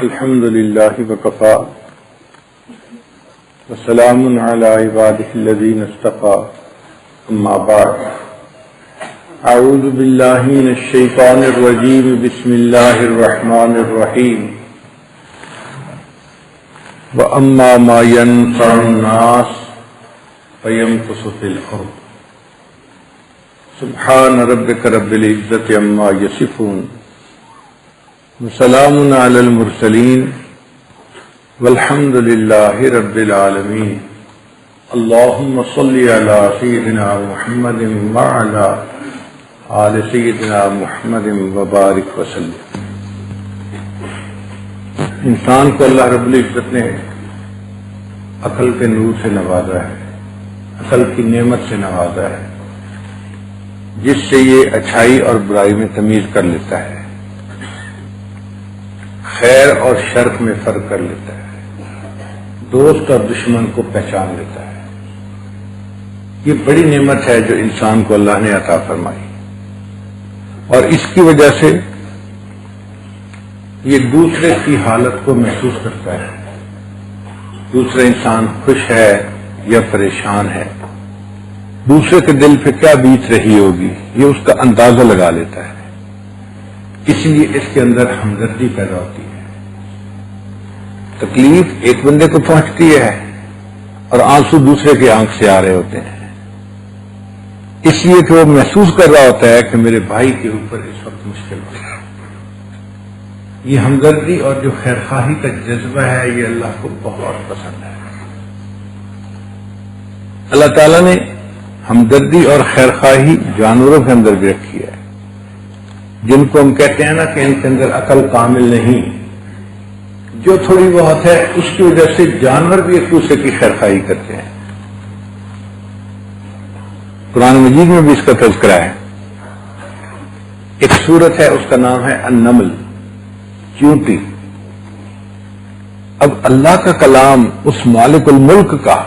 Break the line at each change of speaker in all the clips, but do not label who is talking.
الحمد لله وكفى وسلام على عباده الذين اصطفى أما بعد أعوذ بالله من الشيطان الرجيم بسم الله الرحمن الرحيم وأما ما ينفع الناس فيمكث في الأرض سبحان ربك رب العزة عما يصفون وسلام على المرسلين والحمد لله رب العالمين اللهم صل على سيدنا محمد وعلى آل سيدنا محمد وبارك وسلم۔ انسان کو اللہ رب العزت نے عقل کے نور سے نوازا ہے، عقل کی نعمت سے نوازا ہے، جس سے یہ اچھائی اور برائی میں تمیز کر لیتا ہے، خیر اور شر میں فرق کر لیتا ہے، دوست اور دشمن کو پہچان لیتا ہے۔ یہ بڑی نعمت ہے جو انسان کو اللہ نے عطا فرمائی، اور اس کی وجہ سے یہ دوسرے کی حالت کو محسوس کرتا ہے، دوسرا انسان خوش ہے یا پریشان ہے، دوسرے کے دل پہ کیا بیت رہی ہوگی یہ اس کا اندازہ لگا لیتا ہے، اس لیے اس کے اندر ہمدردی پیدا ہوتی ہے۔ تکلیف ایک بندے کو پہنچتی ہے اور آنسو دوسرے کی آنکھ سے آ رہے ہوتے ہیں، اس لیے کہ وہ محسوس کر رہا ہوتا ہے کہ میرے بھائی کے اوپر اس وقت مشکل ہو رہا ہے۔ یہ ہمدردی اور جو خیرخواہی کا جذبہ ہے یہ اللہ کو بہت پسند ہے۔ اللہ تعالیٰ نے ہمدردی اور خیرخواہی جانوروں کے اندر بھی رکھی ہے، جن کو ہم کہتے ہیں نا کہ ان کے اندر عقل کامل نہیں، جو تھوڑی بہت ہے اس کی وجہ سے جانور بھی ایک دوسرے کی خیرخواہی کرتے ہیں۔ قرآن مجید میں بھی اس کا تذکرہ ہے۔ ایک سورت ہے اس کا نام ہے النمل، چیونٹی۔ اب اللہ کا کلام اس مالک الملک کا،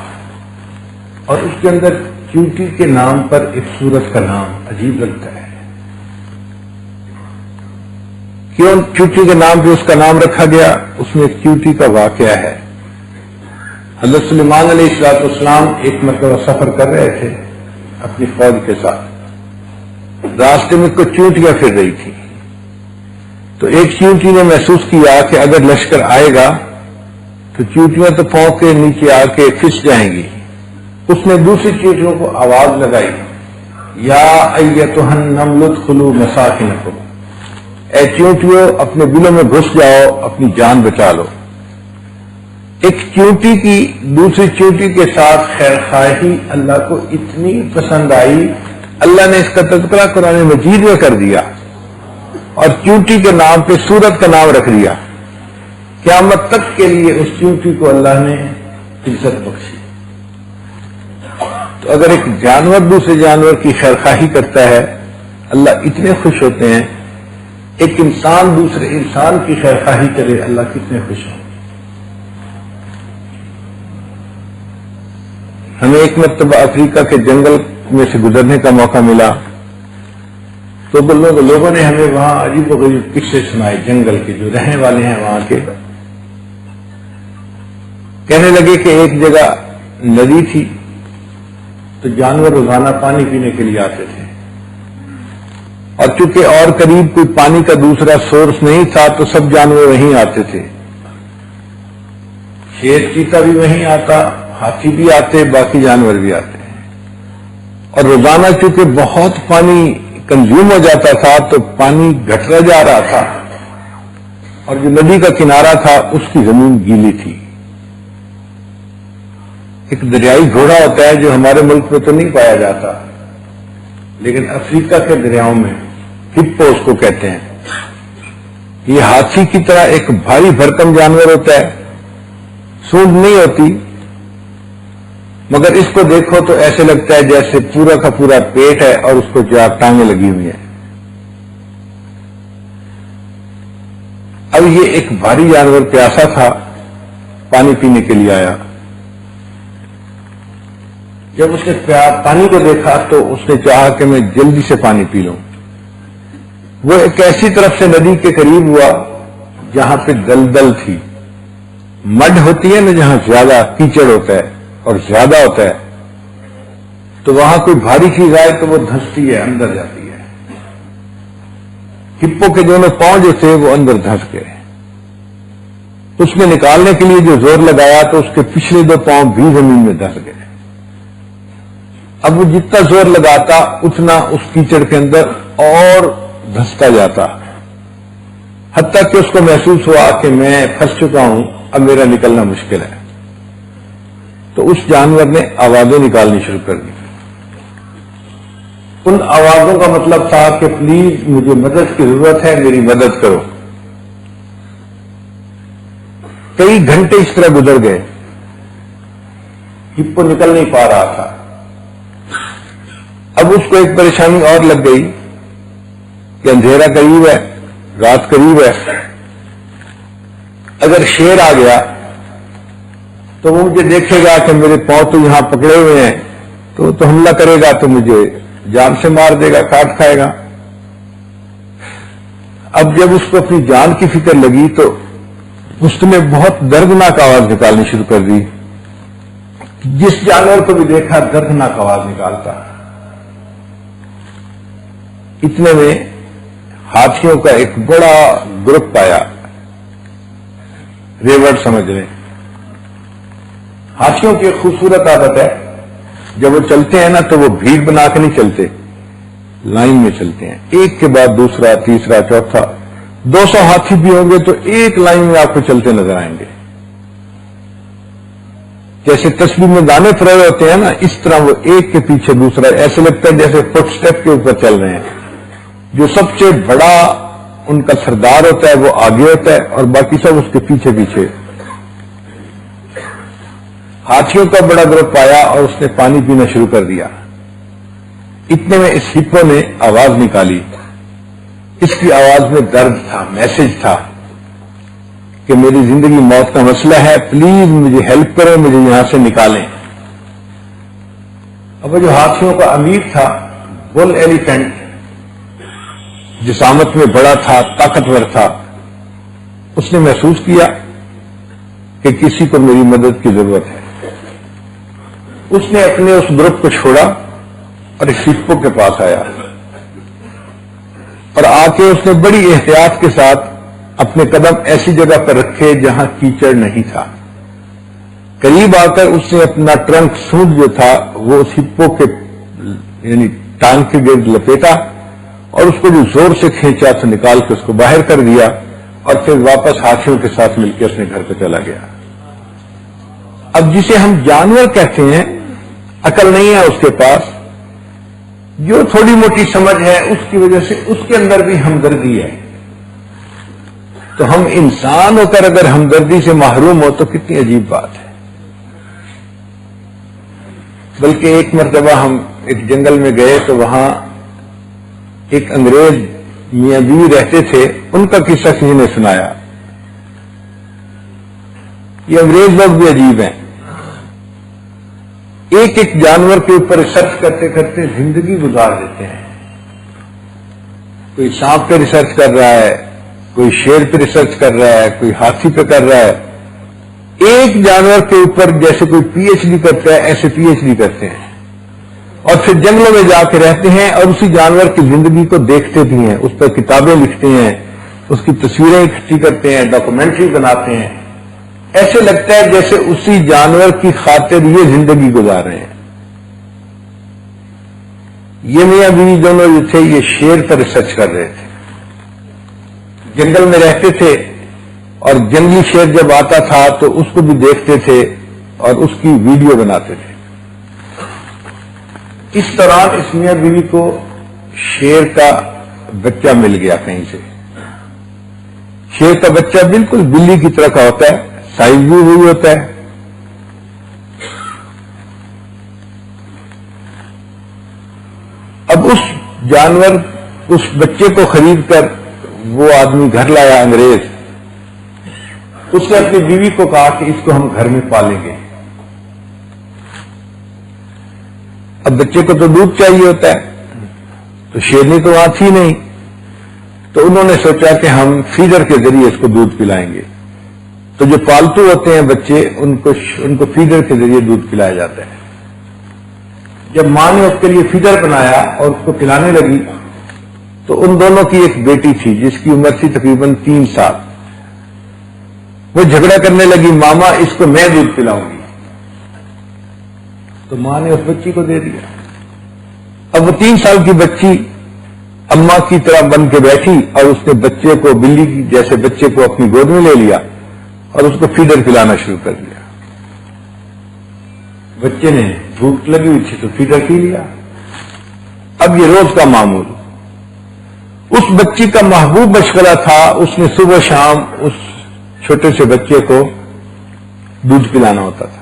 اور اس کے اندر چیونٹی کے نام پر ایک سورت کا نام عجیب لگتا ہے۔ کیوں چیونٹی کے نام پہ اس کا نام رکھا گیا؟ اس میں ایک چیونٹی کا واقعہ ہے۔ حضرت سلیمان علیہ السلام ایک مرتبہ سفر کر رہے تھے اپنی فوج کے ساتھ، راستے میں کچھ چیونٹیاں پھر رہی تھی، تو ایک چیونٹی نے محسوس کیا کہ اگر لشکر آئے گا تو چیونٹیاں تو پاؤں کے نیچے آ کے پھس جائیں گی۔ اس نے دوسری چیونٹیوں کو آواز لگائی، یا ایتھا النمل ادخلوا مساکنکم، اے چیونٹیوں اپنے بلوں میں گھس جاؤ، اپنی جان بچا لو۔ ایک چیونٹی کی دوسری چیونٹی کے ساتھ خیرخواہی اللہ کو اتنی پسند آئی، اللہ نے اس کا تذکرہ قرآن مجید میں کر دیا اور چیونٹی کے نام پہ سورت کا نام رکھ دیا۔ قیامت تک کے لیے اس چیونٹی کو اللہ نے عزت بخشی۔ تو اگر ایک جانور دوسرے جانور کی خیرخواہی کرتا ہے اللہ اتنے خوش ہوتے ہیں، ایک انسان دوسرے انسان کی خیرخواہی کرے اللہ کتنے خوش ہوں۔ ہمیں ایک مرتبہ افریقہ کے جنگل میں سے گزرنے کا موقع ملا، تو لوگوں نے ہمیں وہاں عجیب و غریب قصے سنائے، جنگل کے جو رہنے والے ہیں وہاں کے۔ کہنے لگے کہ ایک جگہ ندی تھی تو جانور روزانہ پانی پینے کے لیے آتے تھے، اور چونکہ اور قریب کوئی پانی کا دوسرا سورس نہیں تھا تو سب جانور وہیں آتے تھے، شیر چیتا بھی وہیں آتا، ہاتھی بھی آتے، باقی جانور بھی آتے، اور روزانہ چونکہ بہت پانی کنزیوم ہو جاتا تھا تو پانی گھٹتا جا رہا تھا، اور جو ندی کا کنارہ تھا اس کی زمین گیلی تھی۔ ایک دریائی گھوڑا ہوتا ہے جو ہمارے ملک میں تو نہیں پایا جاتا، لیکن افریقہ کے دریاؤں میں ہپو اس کو کہتے ہیں۔ یہ ہاتھی کی طرح ایک بھاری بھرکم جانور ہوتا ہے، سونڈ نہیں ہوتی، مگر اس کو دیکھو تو ایسے لگتا ہے جیسے پورا کا پورا پیٹ ہے اور اس کو چار ٹانگیں لگی ہوئی ہیں۔ اب یہ ایک بھاری جانور پیاسا تھا، پانی پینے کے لیے آیا۔ جب اس نے پانی کو دیکھا تو اس نے چاہا کہ میں جلدی سے پانی پی لوں۔ وہ ایک ایسی طرف سے ندی کے قریب ہوا جہاں پہ دلدل تھی، مڈ ہوتی ہے نا جہاں زیادہ کیچڑ ہوتا ہے اور زیادہ ہوتا ہے، تو وہاں کوئی بھاری چیز آئے تو وہ دھنستی ہے، اندر جاتی ہے۔ ہپو کے دونوں پاؤں جو تھے وہ اندر دھنس گئے۔ اس میں نکالنے کے لیے جو زور لگایا تو اس کے پچھلے 2 پاؤں بھی زمین میں دھس گئے۔ اب وہ جتنا زور لگاتا اتنا اس کیچڑ کے اندر اور دھستا جاتا، حتیٰ کہ اس کو محسوس ہوا کہ میں پھنس چکا ہوں، اب میرا نکلنا مشکل ہے۔ تو اس جانور نے آوازیں نکالنی شروع کر دی۔ ان آوازوں کا مطلب تھا کہ پلیز مجھے مدد کی ضرورت ہے، میری مدد کرو۔ کئی گھنٹے اس طرح گزر گئے، ہپو نکل نہیں پا رہا تھا۔ اب اس کو ایک پریشانی اور لگ گئی کہ اندھیرا قریب ہے، رات قریب ہے، اگر شیر آ گیا تو وہ مجھے دیکھے گا کہ میرے پاؤں تو یہاں پکڑے ہوئے ہیں، تو حملہ کرے گا تو مجھے جان سے مار دے گا، کاٹ کھائے گا۔ اب جب اس کو اپنی جان کی فکر لگی تو اس نے بہت دردناک آواز نکالنی شروع کر دی۔ جس جانور کو بھی دیکھا دردناک آواز نکالتا۔ اتنے میں ہاتھیوں کا ایک بڑا گروپ پایا، ریوڑ سمجھ لیں۔ ہاتھیوں کی ایک خوبصورت عادت ہے، جب وہ چلتے ہیں نا تو وہ بھیڑ بنا کے نہیں چلتے، لائن میں چلتے ہیں، ایک کے بعد دوسرا، تیسرا، چوتھا۔ 200 ہاتھی بھی ہوں گے تو ایک لائن میں آپ کو چلتے نظر آئیں گے۔ جیسے تسبیح میں دانے پڑے ہوتے ہیں نا، اس طرح وہ ایک کے پیچھے دوسرا، ایسے لگتا ہے جیسے فٹ سٹیپ کے اوپر چل رہے ہیں۔ جو سب سے بڑا ان کا سردار ہوتا ہے وہ آگے ہوتا ہے اور باقی سب اس کے پیچھے پیچھے۔ ہاتھیوں کا بڑا گروپ پایا اور اس نے پانی پینا شروع کر دیا۔ اتنے میں اس ہپو نے آواز نکالی۔ اس کی آواز میں درد تھا، میسج تھا کہ میری زندگی موت کا مسئلہ ہے، پلیز مجھے ہیلپ کرو، مجھے یہاں سے نکالیں۔ اب وہ جو ہاتھیوں کا امیر تھا، بل ایلیفینٹ، جسامت میں بڑا تھا، طاقتور تھا، اس نے محسوس کیا کہ کسی کو میری مدد کی ضرورت ہے۔ اس نے اپنے اس گروپ کو چھوڑا اور اس ہپو کے پاس آیا اور آ کے اس نے بڑی احتیاط کے ساتھ اپنے قدم ایسی جگہ پر رکھے جہاں کیچڑ نہیں تھا۔ قریب آ کر اس نے اپنا ٹرنک سونڈ جو تھا وہ اس ہپو کے یعنی ٹانگ کے گرد لپیٹا اور اس کو جو زور سے کھینچا تو نکال کے اس کو باہر کر دیا اور پھر واپس ہاتھیوں کے ساتھ مل کے اپنے گھر پہ چلا گیا۔ اب جسے ہم جانور کہتے ہیں، عقل نہیں ہے اس کے پاس، جو تھوڑی موٹی سمجھ ہے اس کی وجہ سے اس کے اندر بھی ہمدردی ہے، تو ہم انسان ہو کر اگر ہمدردی سے محروم ہو تو کتنی عجیب بات ہے۔ بلکہ ایک مرتبہ ہم ایک جنگل میں گئے تو وہاں ایک انگریز میاں بیوی رہتے تھے، ان کا قصہ کسی نے سنایا۔ یہ انگریز لوگ بھی عجیب ہیں، ایک ایک جانور کے اوپر ریسرچ کرتے کرتے زندگی گزار دیتے ہیں۔ کوئی سانپ پہ ریسرچ کر رہا ہے، کوئی شیر پہ ریسرچ کر رہا ہے، کوئی ہاتھی پہ کر رہا ہے۔ ایک جانور کے اوپر جیسے کوئی پی ایچ ڈی کرتا ہے ایسے پی ایچ ڈی کرتے ہیں، اور پھر جنگلوں میں جا کے رہتے ہیں اور اسی جانور کی زندگی کو دیکھتے بھی ہیں، اس پر کتابیں لکھتے ہیں، اس کی تصویریں اکٹھی کرتے ہیں، ڈاکومنٹری بناتے ہیں۔ ایسے لگتا ہے جیسے اسی جانور کی خاطر یہ زندگی گزار رہے ہیں۔ یہ میاں بیوی دونوں جو تھے یہ شیر پر ریسرچ کر رہے تھے، جنگل میں رہتے تھے اور جنگلی شیر جب آتا تھا تو اس کو بھی دیکھتے تھے اور اس کی ویڈیو بناتے تھے۔ اس دوران اس میاں بیوی کو شیر کا بچہ مل گیا کہیں سے۔ شیر کا بچہ بالکل بلی کی طرح کا ہوتا ہے، سائز بھی ہوئی ہوتا ہے۔ اب اس جانور، اس بچے کو خرید کر وہ آدمی گھر لایا انگریز، اس نے اپنی بیوی کو کہا کہ اس کو ہم گھر میں پالیں گے۔ اب بچے کو تو دودھ چاہیے ہوتا ہے، تو شیرنی تو وہاں تھی نہیں، تو انہوں نے سوچا کہ ہم فیڈر کے ذریعے اس کو دودھ پلائیں گے. تو جو پالتو ہوتے ہیں بچے ان کو فیڈر کے ذریعے دودھ پلایا جاتا ہے. جب ماں نے اس کے لیے فیڈر بنایا اور اس کو پلانے لگی تو ان دونوں کی ایک بیٹی تھی جس کی عمر تھی تقریباً 3 سال. وہ جھگڑا کرنے لگی، ماما اس کو میں دودھ پلاؤں گی. تو ماں نے اس بچی کو دے دیا. اب وہ 3 سال کی بچی اماں کی طرح بن کے بیٹھی اور اس نے بچے کو بلی کی جیسے بچے کو اپنی گود میں لے لیا اور اس کو فیڈر پلانا شروع کر دیا. بچے نے بھوک لگی ہوئی تھی تو فیڈر پی لیا. اب یہ روز کا معمول. اس بچی کا محبوب مشغلہ تھا، اس نے صبح شام اس چھوٹے سے بچے کو دودھ پلانا ہوتا تھا.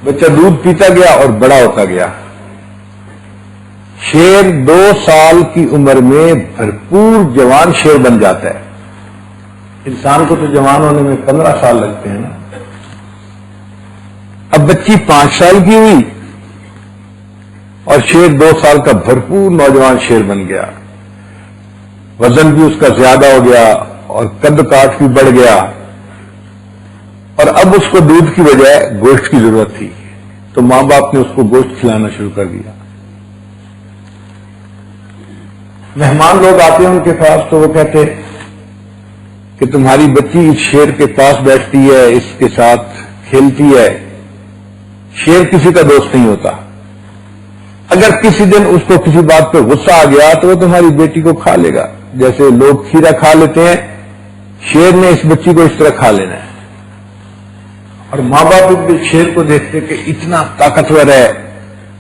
بچہ دودھ پیتا گیا اور بڑا ہوتا گیا. شیر 2 سال کی عمر میں بھرپور جوان شیر بن جاتا ہے. انسان کو تو جوان ہونے میں 15 سال لگتے ہیں نا. اب بچی 5 سال کی ہوئی اور شیر 2 سال کا بھرپور نوجوان شیر بن گیا. وزن بھی اس کا زیادہ ہو گیا اور قد کاٹ بھی بڑھ گیا. اور اب اس کو دودھ کی بجائے گوشت کی ضرورت تھی تو ماں باپ نے اس کو گوشت کھلانا شروع کر دیا. مہمان لوگ آتے ہیں ان کے پاس تو وہ کہتے کہ تمہاری بچی اس شیر کے پاس بیٹھتی ہے، اس کے ساتھ کھیلتی ہے. شیر کسی کا دوست نہیں ہوتا. اگر کسی دن اس کو کسی بات پہ غصہ آ گیا تو وہ تمہاری بیٹی کو کھا لے گا. جیسے لوگ کھیرا کھا لیتے ہیں، شیر نے اس بچی کو اس طرح کھا لینا ہے. اور ماں باپ شیر کو دیکھتے کہ اتنا طاقتور ہے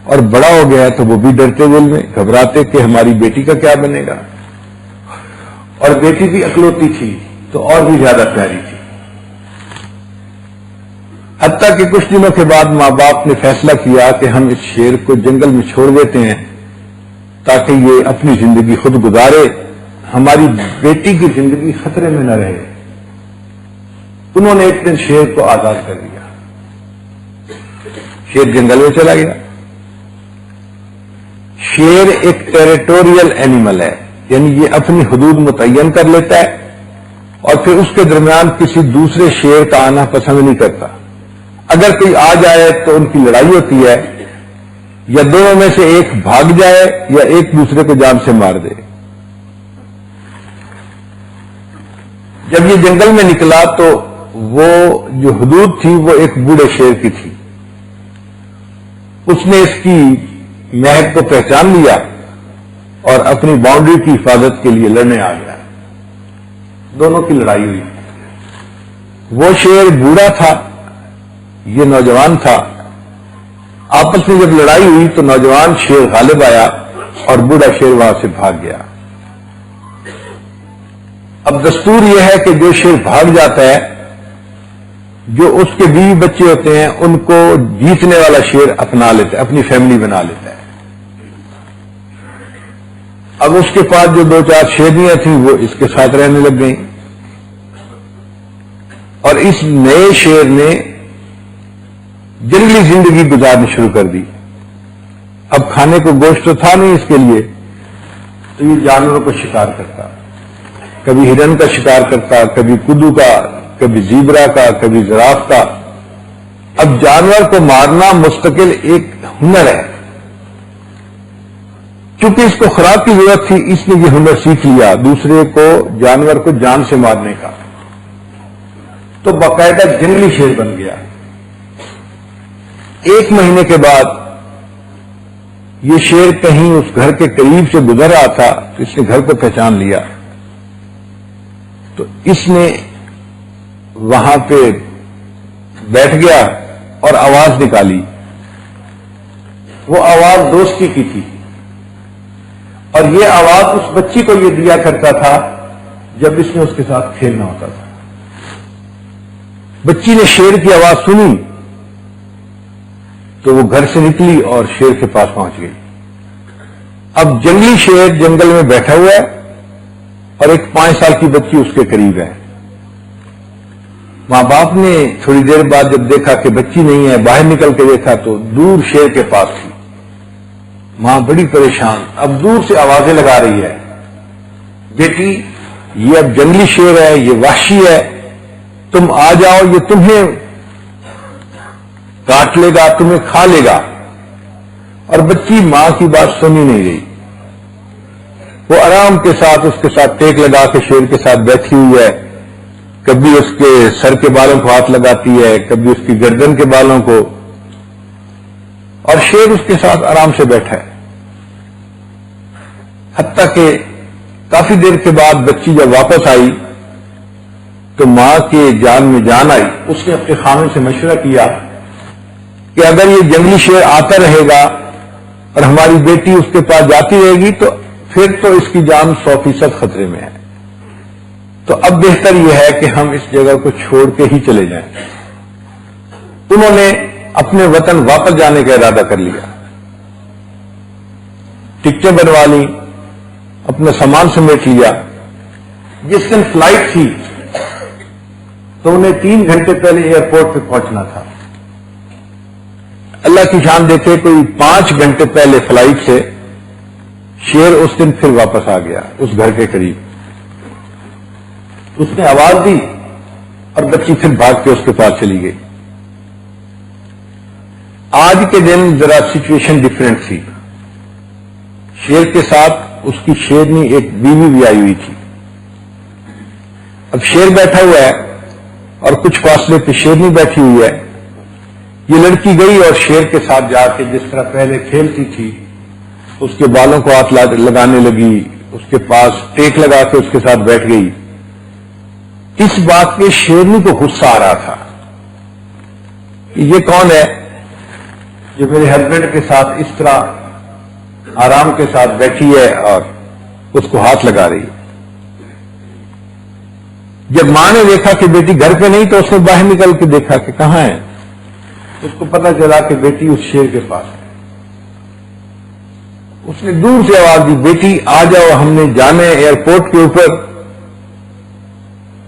اور بڑا ہو گیا ہے تو وہ بھی ڈرتے دل میں گھبراتے کہ ہماری بیٹی کا کیا بنے گا. اور بیٹی بھی اکلوتی تھی تو اور بھی زیادہ پیاری تھی. حتیٰ کہ کچھ دنوں کے بعد ماں باپ نے فیصلہ کیا کہ ہم اس شیر کو جنگل میں چھوڑ دیتے ہیں تاکہ یہ اپنی زندگی خود گزارے، ہماری بیٹی کی زندگی خطرے میں نہ رہے. انہوں نے ایک دن شیر کو آزاد کر دیا. شیر جنگل میں چلا گیا. شیر ایک ٹیریٹوریل اینیمل ہے، یعنی یہ اپنی حدود متعین کر لیتا ہے اور پھر اس کے درمیان کسی دوسرے شیر کا آنا پسند نہیں کرتا. اگر کوئی آ جائے تو ان کی لڑائی ہوتی ہے، یا دونوں میں سے ایک بھاگ جائے یا ایک دوسرے کو جان سے مار دے. جب یہ جنگل میں نکلا تو وہ جو حدود تھی وہ ایک بوڑھے شیر کی تھی. اس نے اس کی مہک کو پہچان لیا اور اپنی باؤنڈری کی حفاظت کے لیے لڑنے آ گیا. دونوں کی لڑائی ہوئی. وہ شیر بوڑھا تھا، یہ نوجوان تھا. آپس میں جب لڑائی ہوئی تو نوجوان شیر غالب آیا اور بوڑھا شیر وہاں سے بھاگ گیا. اب دستور یہ ہے کہ جو شیر بھاگ جاتا ہے، جو اس کے بیوی بچے ہوتے ہیں ان کو جیتنے والا شیر اپنا لیتا ہے، اپنی فیملی بنا لیتا ہے. اب اس کے پاس جو 2-4 شیرنیاں تھیں وہ اس کے ساتھ رہنے لگ گئیں اور اس نئے شیر نے جنگلی زندگی گزارنی شروع کر دی. اب کھانے کو گوشت تو تھا نہیں اس کے لیے، تو یہ جانوروں کو شکار کرتا. کبھی ہرن کا شکار کرتا، کبھی کدو کا، کبھی زیبرا کا، کبھی زراف کا. اب جانور کو مارنا مستقل ایک ہنر ہے. چونکہ اس کو خوراک کی ضرورت تھی اس نے یہ ہنر سیکھ لیا دوسرے کو، جانور کو جان سے مارنے کا. تو باقاعدہ جنگلی شیر بن گیا. 1 مہینے کے بعد یہ شیر کہیں اس گھر کے قریب سے گزر رہا تھا تو اس نے گھر کو پہچان لیا. تو اس نے وہاں پہ بیٹھ گیا اور آواز نکالی. وہ آواز دوستی کی تھی اور یہ آواز اس بچی کو یہ دیا کرتا تھا جب اس نے اس کے ساتھ کھیلنا ہوتا تھا. بچی نے شیر کی آواز سنی تو وہ گھر سے نکلی اور شیر کے پاس پہنچ گئی. اب جنگلی شیر جنگل میں بیٹھا ہوا ہے اور ایک 5 سال کی بچی اس کے قریب ہے. ماں باپ نے تھوڑی دیر بعد جب دیکھا کہ بچی نہیں ہے، باہر نکل کے دیکھا تو دور شیر کے پاس تھی. ماں بڑی پریشان، اب دور سے آوازیں لگا رہی ہے بیٹی یہ اب جنگلی شیر ہے، یہ وحشی ہے، تم آ جاؤ، یہ تمہیں کاٹ لے گا، تمہیں کھا لے گا. اور بچی ماں کی بات سنی نہیں رہی. وہ آرام کے ساتھ اس کے ساتھ ٹیک لگا کے شیر کے ساتھ بیٹھی ہوئی ہے. کبھی اس کے سر کے بالوں کو ہاتھ لگاتی ہے، کبھی اس کی گردن کے بالوں کو، اور شیر اس کے ساتھ آرام سے بیٹھا ہے. حتیٰ کہ کافی دیر کے بعد بچی جب واپس آئی تو ماں کے جان میں جان آئی. اس نے اپنے خامن سے مشورہ کیا کہ اگر یہ جنگلی شیر آتا رہے گا اور ہماری بیٹی اس کے پاس جاتی رہے گی تو پھر تو اس کی جان 100% خطرے میں ہے. تو اب بہتر یہ ہے کہ ہم اس جگہ کو چھوڑ کے ہی چلے جائیں. انہوں نے اپنے وطن واپس جانے کا ارادہ کر لیا. ٹکٹیں بنوا لی، اپنا سامان سمیٹ لیا. جس دن فلائٹ تھی تو انہیں 3 گھنٹے پہلے ایئرپورٹ پہ پہنچنا تھا. اللہ کی شان دیکھے کوئی 5 گھنٹے پہلے فلائٹ سے شیر اس دن پھر واپس آ گیا اس گھر کے قریب. اس نے آواز دی اور بچی پھر بھاگ کے اس کے پاس چلی گئی. آج کے دن ذرا سچویشن ڈفرینٹ تھی. شیر کے ساتھ اس کی شیرنی ایک بیوی بھی آئی ہوئی تھی. اب شیر بیٹھا ہوا ہے اور کچھ فاصلے پہ شیرنی بیٹھی ہوئی ہے. یہ لڑکی گئی اور شیر کے ساتھ جا کے جس طرح پہلے کھیلتی تھی اس کے بالوں کو ہاتھ لگانے لگی، اس کے پاس ٹیک لگا کے اس کے ساتھ بیٹھ گئی. اس بات پہ شیرنی کو غصہ آ رہا تھا کہ یہ کون ہے جو میرے ہسبینڈ کے ساتھ اس طرح آرام کے ساتھ بیٹھی ہے اور اس کو ہاتھ لگا رہی ہے. جب ماں نے دیکھا کہ بیٹی گھر پہ نہیں تو اس نے باہر نکل کے دیکھا کہ کہاں ہے. اس کو پتا چلا کہ بیٹی اس شیر کے پاس ہے. اس نے دور سے آواز دی، بیٹی آ جاؤ، ہم نے جانا ہے ایئرپورٹ کے اوپر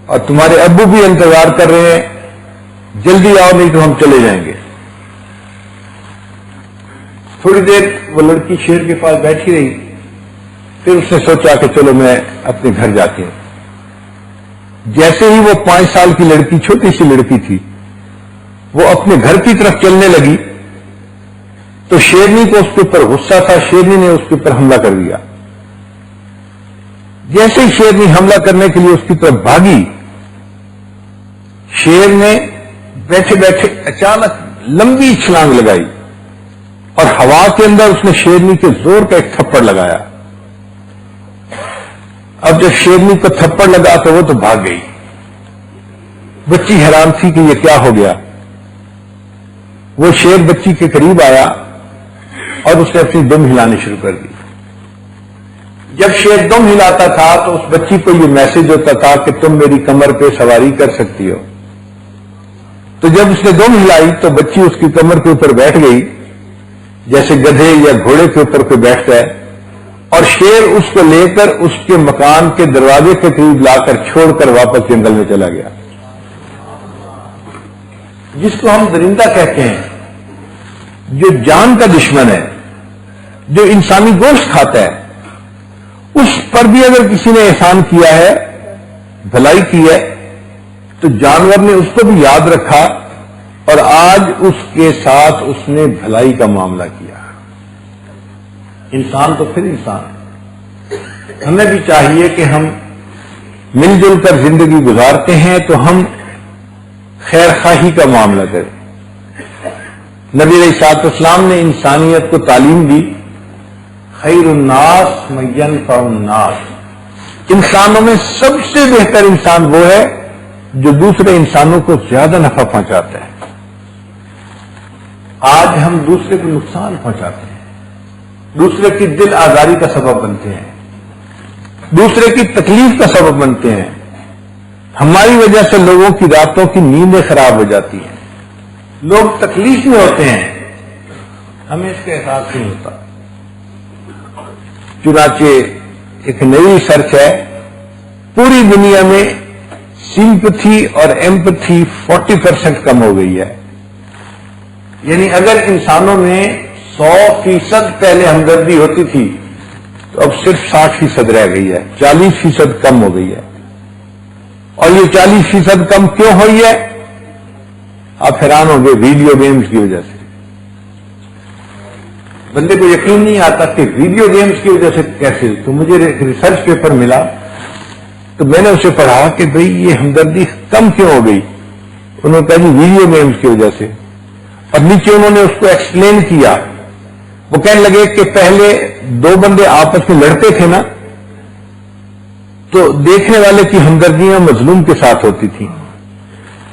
اور تمہارے ابو بھی انتظار کر رہے ہیں، جلدی آؤ نہیں تو ہم چلے جائیں گے. تھوڑی دیر وہ لڑکی شیر کے پاس بیٹھی رہی. پھر اس نے سوچا کہ چلو میں اپنے گھر جاتی ہوں. جیسے ہی وہ 5 سال کی لڑکی، چھوٹی سی لڑکی تھی، وہ اپنے گھر کی طرف چلنے لگی تو شیرنی کو اس کے اوپر غصہ تھا. شیرنی نے اس کے اوپر حملہ کر دیا. جیسے ہی شیرنی حملہ کرنے کے لیے اس کی طرف بھاگی، شیر نے بیٹھے بیٹھے اچانک لمبی چھلانگ لگائی اور ہوا کے اندر اس نے شیرنی کے زور کا ایک تھپڑ لگایا. اب جب شیرنی کو تھپڑ لگا تو وہ تو بھاگ گئی. بچی حیران تھی کہ یہ کیا ہو گیا. وہ شیر بچی کے قریب آیا اور اس نے اپنی دم ہلانی شروع کر دی. جب شیر دم ہلاتا تھا تو اس بچی کو یہ میسج ہوتا تھا کہ تم میری کمر پہ سواری کر سکتی ہو. تو جب اس نے دم ہلائی تو بچی اس کی کمر کے اوپر بیٹھ گئی جیسے گدھے یا گھوڑے کے اوپر کوئی بیٹھتا ہے، اور شیر اس کو لے کر اس کے مکان کے دروازے کے قریب لا کر چھوڑ کر واپس جنگل میں چلا گیا. جس کو ہم درندہ کہتے ہیں، جو جان کا دشمن ہے، جو انسانی گوشت کھاتا ہے، اس پر بھی اگر کسی نے احسان کیا ہے، بھلائی کی ہے، تو جانور نے اس کو بھی یاد رکھا اور آج اس کے ساتھ اس نے بھلائی کا معاملہ کیا. انسان تو پھر انسان ہے. ہمیں بھی چاہیے کہ ہم مل جل کر زندگی گزارتے ہیں تو ہم خیر خواہی کا معاملہ کریں. نبی علیہ الصلوۃ والسلام نے انسانیت کو تعلیم دی، خیر الناس من ینفع الناس. انسانوں میں سب سے بہتر انسان وہ ہے جو دوسرے انسانوں کو زیادہ نفع پہنچاتا ہے. آج ہم دوسرے کو نقصان پہنچاتے ہیں، دوسرے کی دل آزاری کا سبب بنتے ہیں، دوسرے کی تکلیف کا سبب بنتے ہیں. ہماری وجہ سے لوگوں کی راتوں کی نیندیں خراب ہو جاتی ہیں، لوگ تکلیف میں ہوتے ہیں، ہمیں اس کا احساس نہیں ہوتا. چنانچہ ایک نئی ریسرچ ہے، پوری دنیا میں سمپتھی اور ایمپتھی 40% کم ہو گئی ہے. یعنی اگر انسانوں میں 100% پہلے ہمدردی ہوتی تھی تو اب صرف 60% رہ گئی ہے، 40% کم ہو گئی ہے. اور یہ 40% کم کیوں ہوئی ہے؟ آپ حیران ہوں گے، ویڈیو گیمز کی وجہ سے. بندے کو یقین نہیں آتا کہ ویڈیو گیمز کی وجہ سے کیسے. تو مجھے ریسرچ پیپر ملا تو میں نے اسے پڑھا کہ بھئی یہ ہمدردی کم کیوں ہو گئی. انہوں نے کہا جی ویڈیو گیمز کی وجہ سے. اور نیچے انہوں نے اس کو ایکسپلین کیا. وہ کہنے لگے کہ پہلے 2 بندے آپس میں لڑتے تھے نا، تو دیکھنے والے کی ہمدردیاں مظلوم کے ساتھ ہوتی تھیں.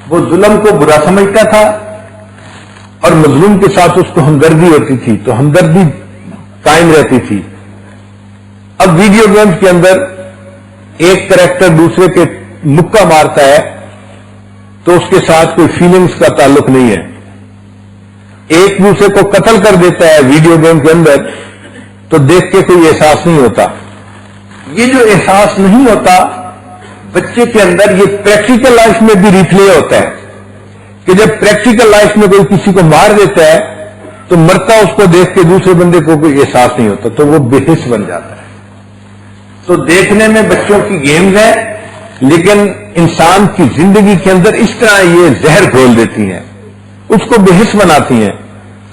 وہ ظلم کو برا سمجھتا تھا اور مظلوم کے ساتھ اس کو ہمدردی ہوتی تھی، تو ہمدردی قائم رہتی تھی. اب ویڈیو گیمز کے اندر ایک کریکٹر دوسرے کے مکہ مارتا ہے تو اس کے ساتھ کوئی فیلنگز کا تعلق نہیں ہے. ایک دوسرے کو قتل کر دیتا ہے ویڈیو گیم کے اندر تو دیکھ کے کوئی احساس نہیں ہوتا. یہ جو احساس نہیں ہوتا بچے کے اندر، یہ پریکٹیکل لائف میں بھی ریپلے ہوتا ہے کہ جب پریکٹیکل لائف میں کوئی کسی کو مار دیتا ہے تو مرتا اس کو دیکھ کے دوسرے بندے کو کوئی احساس نہیں ہوتا، تو وہ بے حس بن جاتا ہے. تو دیکھنے میں بچوں کی گیمز ہیں، لیکن انسان کی زندگی کے اندر اس طرح یہ زہر گھول دیتی ہیں، اس کو بے حس بناتی ہیں.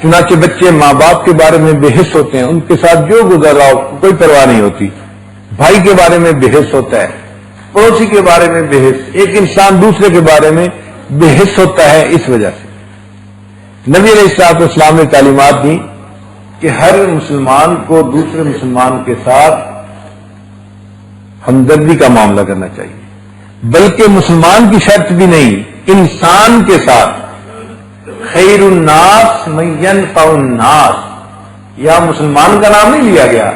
چنانچہ بچے ماں باپ کے بارے میں بے حس ہوتے ہیں، ان کے ساتھ جو گزر رہا ہو کوئی پرواہ نہیں ہوتی. بھائی کے بارے میں بے حس ہوتا ہے، پڑوسی کے بارے میں بے حس، ایک انسان دوسرے کے بارے میں بے حس ہوتا ہے. اس وجہ سے نبی علیہ الصلوۃ والسلام نے تعلیمات دی کہ ہر مسلمان کو دوسرے مسلمان کے ساتھ ہمدردی کا معاملہ کرنا چاہیے. بلکہ مسلمان کی شرط بھی نہیں، انسان کے ساتھ. خیر الناس من ينفع الناس، یا مسلمان کا نام نہیں لیا گیا.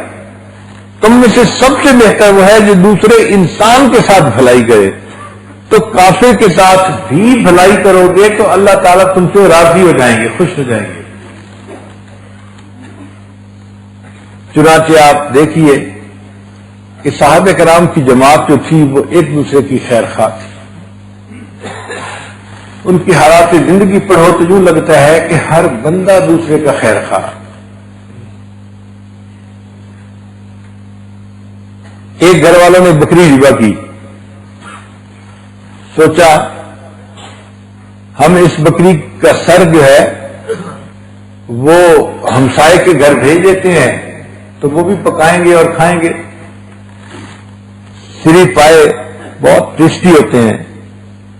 تم میں سے سب سے بہتر وہ ہے جو دوسرے انسان کے ساتھ بھلائی کرے. تو کافر کے ساتھ بھی بھلائی کرو گے تو اللہ تعالیٰ تم سے راضی ہو جائیں گے، خوش ہو جائیں گے. چنانچہ آپ دیکھیے کہ صحابہ کرام کی جماعت جو تھی وہ ایک دوسرے کی خیر خواہ تھی. ان کی حالات زندگی پڑھو تو یوں لگتا ہے کہ ہر بندہ دوسرے کا خیر خواہ. ایک گھر والوں نے بکری ذبح کی، سوچا ہم اس بکری کا سر جو ہے وہ ہمسائے کے گھر بھیج دیتے ہیں تو وہ بھی پکائیں گے اور کھائیں گے. سری پائے بہت ٹیسٹی ہوتے ہیں،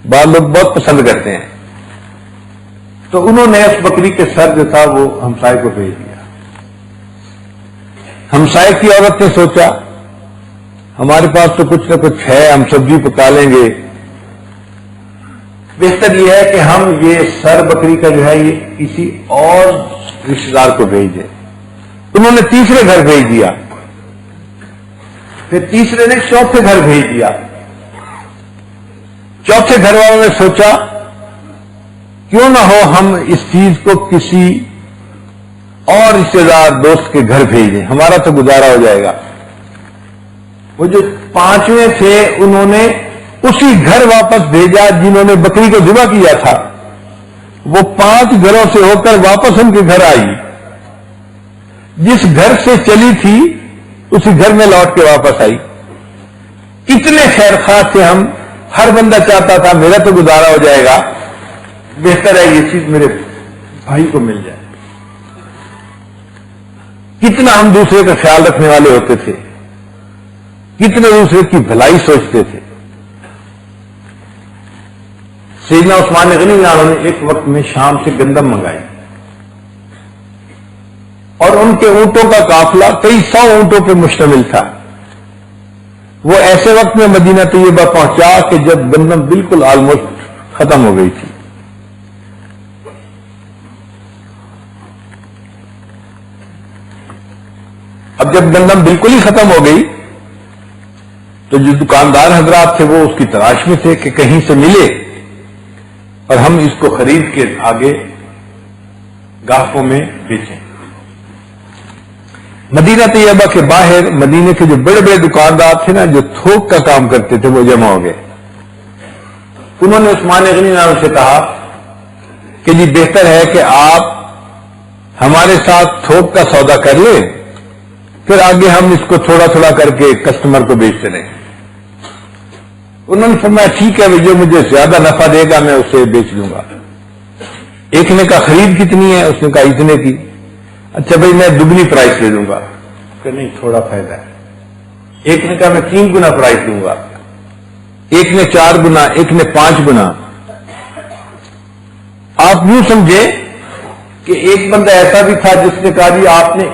بعض لوگ بہت پسند کرتے ہیں. تو انہوں نے اس بکری کے سر جو تھا وہ ہمسائے کو بھیج دیا. ہمسائے کی عورت نے سوچا ہمارے پاس تو کچھ نہ کچھ ہے، ہم سبزی پکا لیں گے، بہتر یہ ہے کہ ہم یہ سر بکری کا جو ہے یہ کسی اور رشتے دار کو بھیج دیں. انہوں نے تیسرے گھر بھیج دیا، پھر تیسرے نے چوتھے گھر بھیج دیا. چوتھے گھر والوں نے سوچا کیوں نہ ہو ہم اس چیز کو کسی اور رشتے دار دوست کے گھر بھیج دیں، ہمارا تو گزارا ہو جائے گا. وہ جو پانچویں تھے انہوں نے اسی گھر واپس بھیجا جنہوں نے بکری کو ذبح کیا تھا. وہ 5 گھروں سے ہو کر واپس ان کے گھر آئی. جس گھر سے چلی تھی اسی گھر میں لوٹ کے واپس آئی. اتنے خیر خواہ تھے ہم، ہر بندہ چاہتا تھا میرا تو گزارا ہو جائے گا، بہتر ہے یہ چیز میرے بھائی کو مل جائے. کتنا ہم دوسرے کا خیال رکھنے والے ہوتے تھے، کتنے دوسرے کی بھلائی سوچتے تھے. سیدنا عثمان غنی انہوں نے ایک وقت میں شام سے گندم منگائی اور ان کے اونٹوں کا قافلہ کئی 100 اونٹوں پہ مشتمل تھا. وہ ایسے وقت میں مدینہ طیبہ پہنچا کہ جب گندم بالکل آلموسٹ ختم ہو گئی تھی. اب جب گندم بالکل ہی ختم ہو گئی تو جو دکاندار حضرات تھے وہ اس کی تلاش میں تھے کہ کہیں سے ملے اور ہم اس کو خرید کے آگے گاہکوں میں بیچیں. مدینہ طیبہ کے باہر مدینے کے جو بڑے بڑے دکاندار تھے نا، جو تھوک کا کام کرتے تھے، وہ جمع ہو گئے. انہوں نے عثمان غنی نام سے کہا کہ جی بہتر ہے کہ آپ ہمارے ساتھ تھوک کا سودا کر لیں پھر آگے ہم اس کو تھوڑا تھوڑا کر کے کسٹمر کو بیچتے رہیں. انہوں نے فرمایا ٹھیک ہے جو مجھے زیادہ نفع دے گا میں اسے بیچ دوں گا. ایک نے کہا خرید کتنی ہے؟ اس نے کہا اتنے کی. اچھا بھائی میں دگنی پرائس لے دوں گا. کہ نہیں تھوڑا فائدہ ہے. ایک نے کہا میں 3 گنا پرائس دوں گا. ایک نے 4 گنا, ایک نے 5 گنا. آپ یوں سمجھے کہ ایک بندہ ایسا بھی تھا جس نے کہا جی آپ نے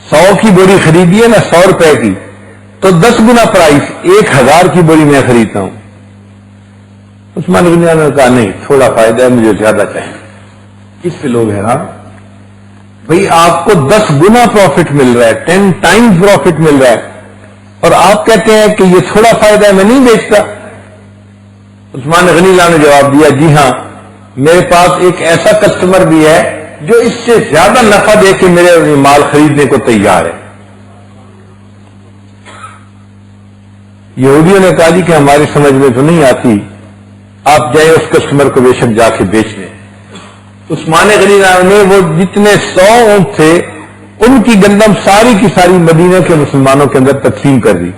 100 کی بوری خریدی ہے نا 100 روپے کی, تو 10 گنا پرائس 1000 کی بوری میں خریدتا ہوں. عثمان غنی نے کہا نہیں تھوڑا فائدہ ہے, مجھے زیادہ چاہیے. کس سے لوگ ہیں نا بھئی آپ کو 10 گنا پروفٹ مل رہا ہے, 10 ٹائمز پروفٹ مل رہا ہے, اور آپ کہتے ہیں کہ یہ تھوڑا فائدہ ہے میں نہیں بیچتا. عثمان غنی نے جواب دیا جی ہاں میرے پاس ایک ایسا کسٹمر بھی ہے جو اس سے زیادہ نفع دے کے میرے مال خریدنے کو تیار ہے. یہودیوں نے کہا جی کہ ہماری سمجھ میں تو نہیں آتی, آپ جائیں اس کسٹمر کو بے شک جا کے بیچ لیں. عثمان غنی نے وہ جتنے 100 اونٹ تھے ان کی گندم ساری کی ساری مدینہ کے مسلمانوں کے اندر تقسیم کر دی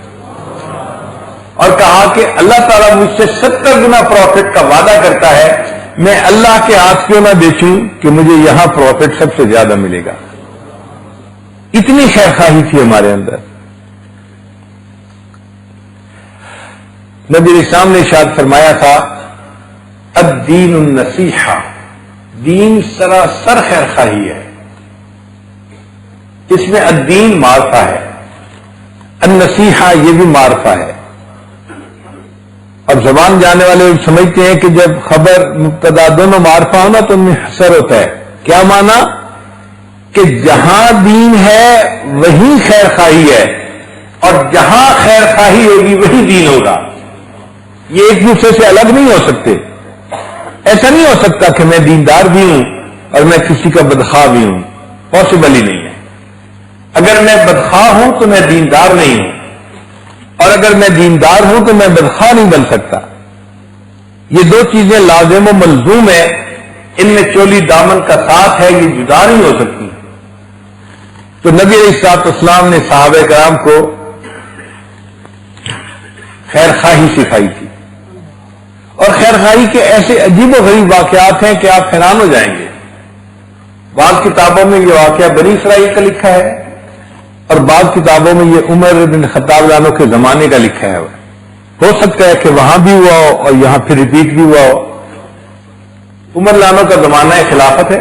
اور کہا کہ اللہ تعالیٰ مجھ سے 70 گنا پروفٹ کا وعدہ کرتا ہے, میں اللہ کے ہاتھ کیوں نہ بیچوں کہ مجھے یہاں پروفٹ سب سے زیادہ ملے گا. اتنی خیر خواہی تھی ہمارے اندر. نبی اسلام نے ارشاد فرمایا تھا الدین النصیحہ, دین سراسر خیر خواہی ہے. اس میں الدین معرفہ ہے, النصیحہ یہ بھی معرفہ ہے. اب زبان جانے والے سمجھتے ہیں کہ جب خبر مبتدا دونوں معرفہ ہونا تو ان میں حصر ہوتا ہے. کیا مانا کہ جہاں دین ہے وہیں خیر خواہی ہے, اور جہاں خیر خواہی ہوگی وہیں دین ہوگا. یہ ایک دوسرے سے الگ نہیں ہو سکتے. ایسا نہیں ہو سکتا کہ میں دیندار بھی ہوں اور میں کسی کا بدخواہ بھی ہوں, پاسبل ہی نہیں ہے. اگر میں بدخواہ ہوں تو میں دیندار نہیں ہوں, اور اگر میں دیندار ہوں تو میں بدخواہ نہیں بن سکتا. یہ دو چیزیں لازم و ملزوم ہیں, ان میں چولی دامن کا ساتھ ہے, یہ جدا نہیں ہو سکتی. تو نبی علیہ السلام نے صحابہ کرام کو خیر خواہی سکھائی تھی, اور خیر خواہی کے ایسے عجیب و غریب واقعات ہیں کہ آپ حیران ہو جائیں گے. بعض کتابوں میں یہ واقعہ بنی اسرائیل کا لکھا ہے, اور بعض کتابوں میں یہ عمر بن خطاب عنہ کے زمانے کا لکھا ہے. ہو سکتا ہے کہ وہاں بھی ہوا ہو اور یہاں پھر ریپیٹ بھی ہوا ہو. عمر عنہ کا زمانہ خلافت ہے.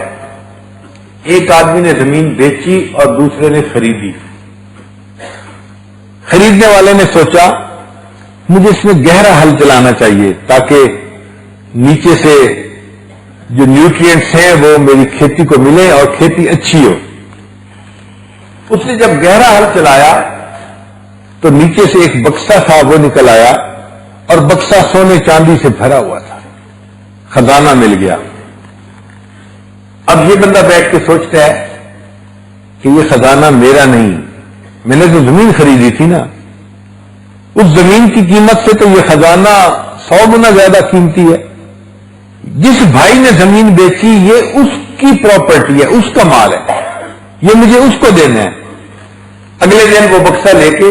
ایک آدمی نے زمین بیچی اور دوسرے نے خریدی. خریدنے والے نے سوچا مجھے اس میں گہرا ہل چلانا چاہیے تاکہ نیچے سے جو نیوٹرینٹس ہیں وہ میری کھیتی کو ملیں اور کھیتی اچھی ہو. اس نے جب گہرا ہل چلایا تو نیچے سے ایک بکسا تھا وہ نکل آیا, اور بکسا سونے چاندی سے بھرا ہوا تھا. خزانہ مل گیا. اب یہ بندہ بیٹھ کے سوچتا ہے کہ یہ خزانہ میرا نہیں, میں نے تو زمین خریدی تھی نا, اس زمین کی قیمت سے تو یہ خزانہ 100 گنا زیادہ قیمتی ہے. جس بھائی نے زمین بیچی یہ اس کی پراپرٹی ہے, اس کا مال ہے, یہ مجھے اس کو دینا ہے. اگلے دن وہ بکسا لے کے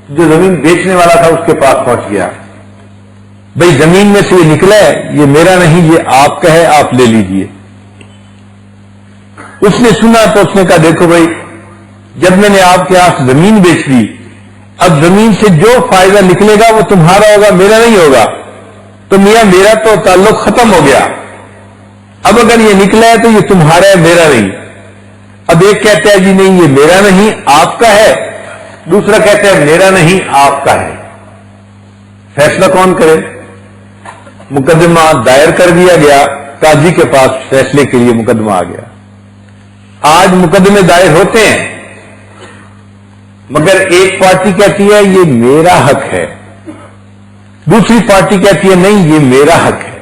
جو زمین بیچنے والا تھا اس کے پاس پہنچ گیا. بھئی زمین میں سے یہ نکلا ہے, یہ میرا نہیں, یہ آپ کا ہے, آپ لے لیجئے. اس نے سنا تو اس نے کہا دیکھو بھائی جب میں نے آپ کے ہاتھ زمین بیچ دی, اب زمین سے جو فائدہ نکلے گا وہ تمہارا ہوگا, میرا نہیں ہوگا. تو میاں میرا تو تعلق ختم ہو گیا. اب اگر یہ نکلا ہے تو یہ تمہارا ہے, میرا نہیں. اب ایک کہتا ہے جی نہیں یہ میرا نہیں آپ کا ہے, دوسرا کہتا ہے میرا نہیں آپ کا ہے. فیصلہ کون کرے؟ مقدمہ دائر کر دیا گیا, قاضی کے پاس فیصلے کے لیے مقدمہ آ گیا. آج مقدمے دائر ہوتے ہیں مگر ایک پارٹی کہتی ہے یہ میرا حق ہے, دوسری پارٹی کہتی ہے نہیں یہ میرا حق ہے.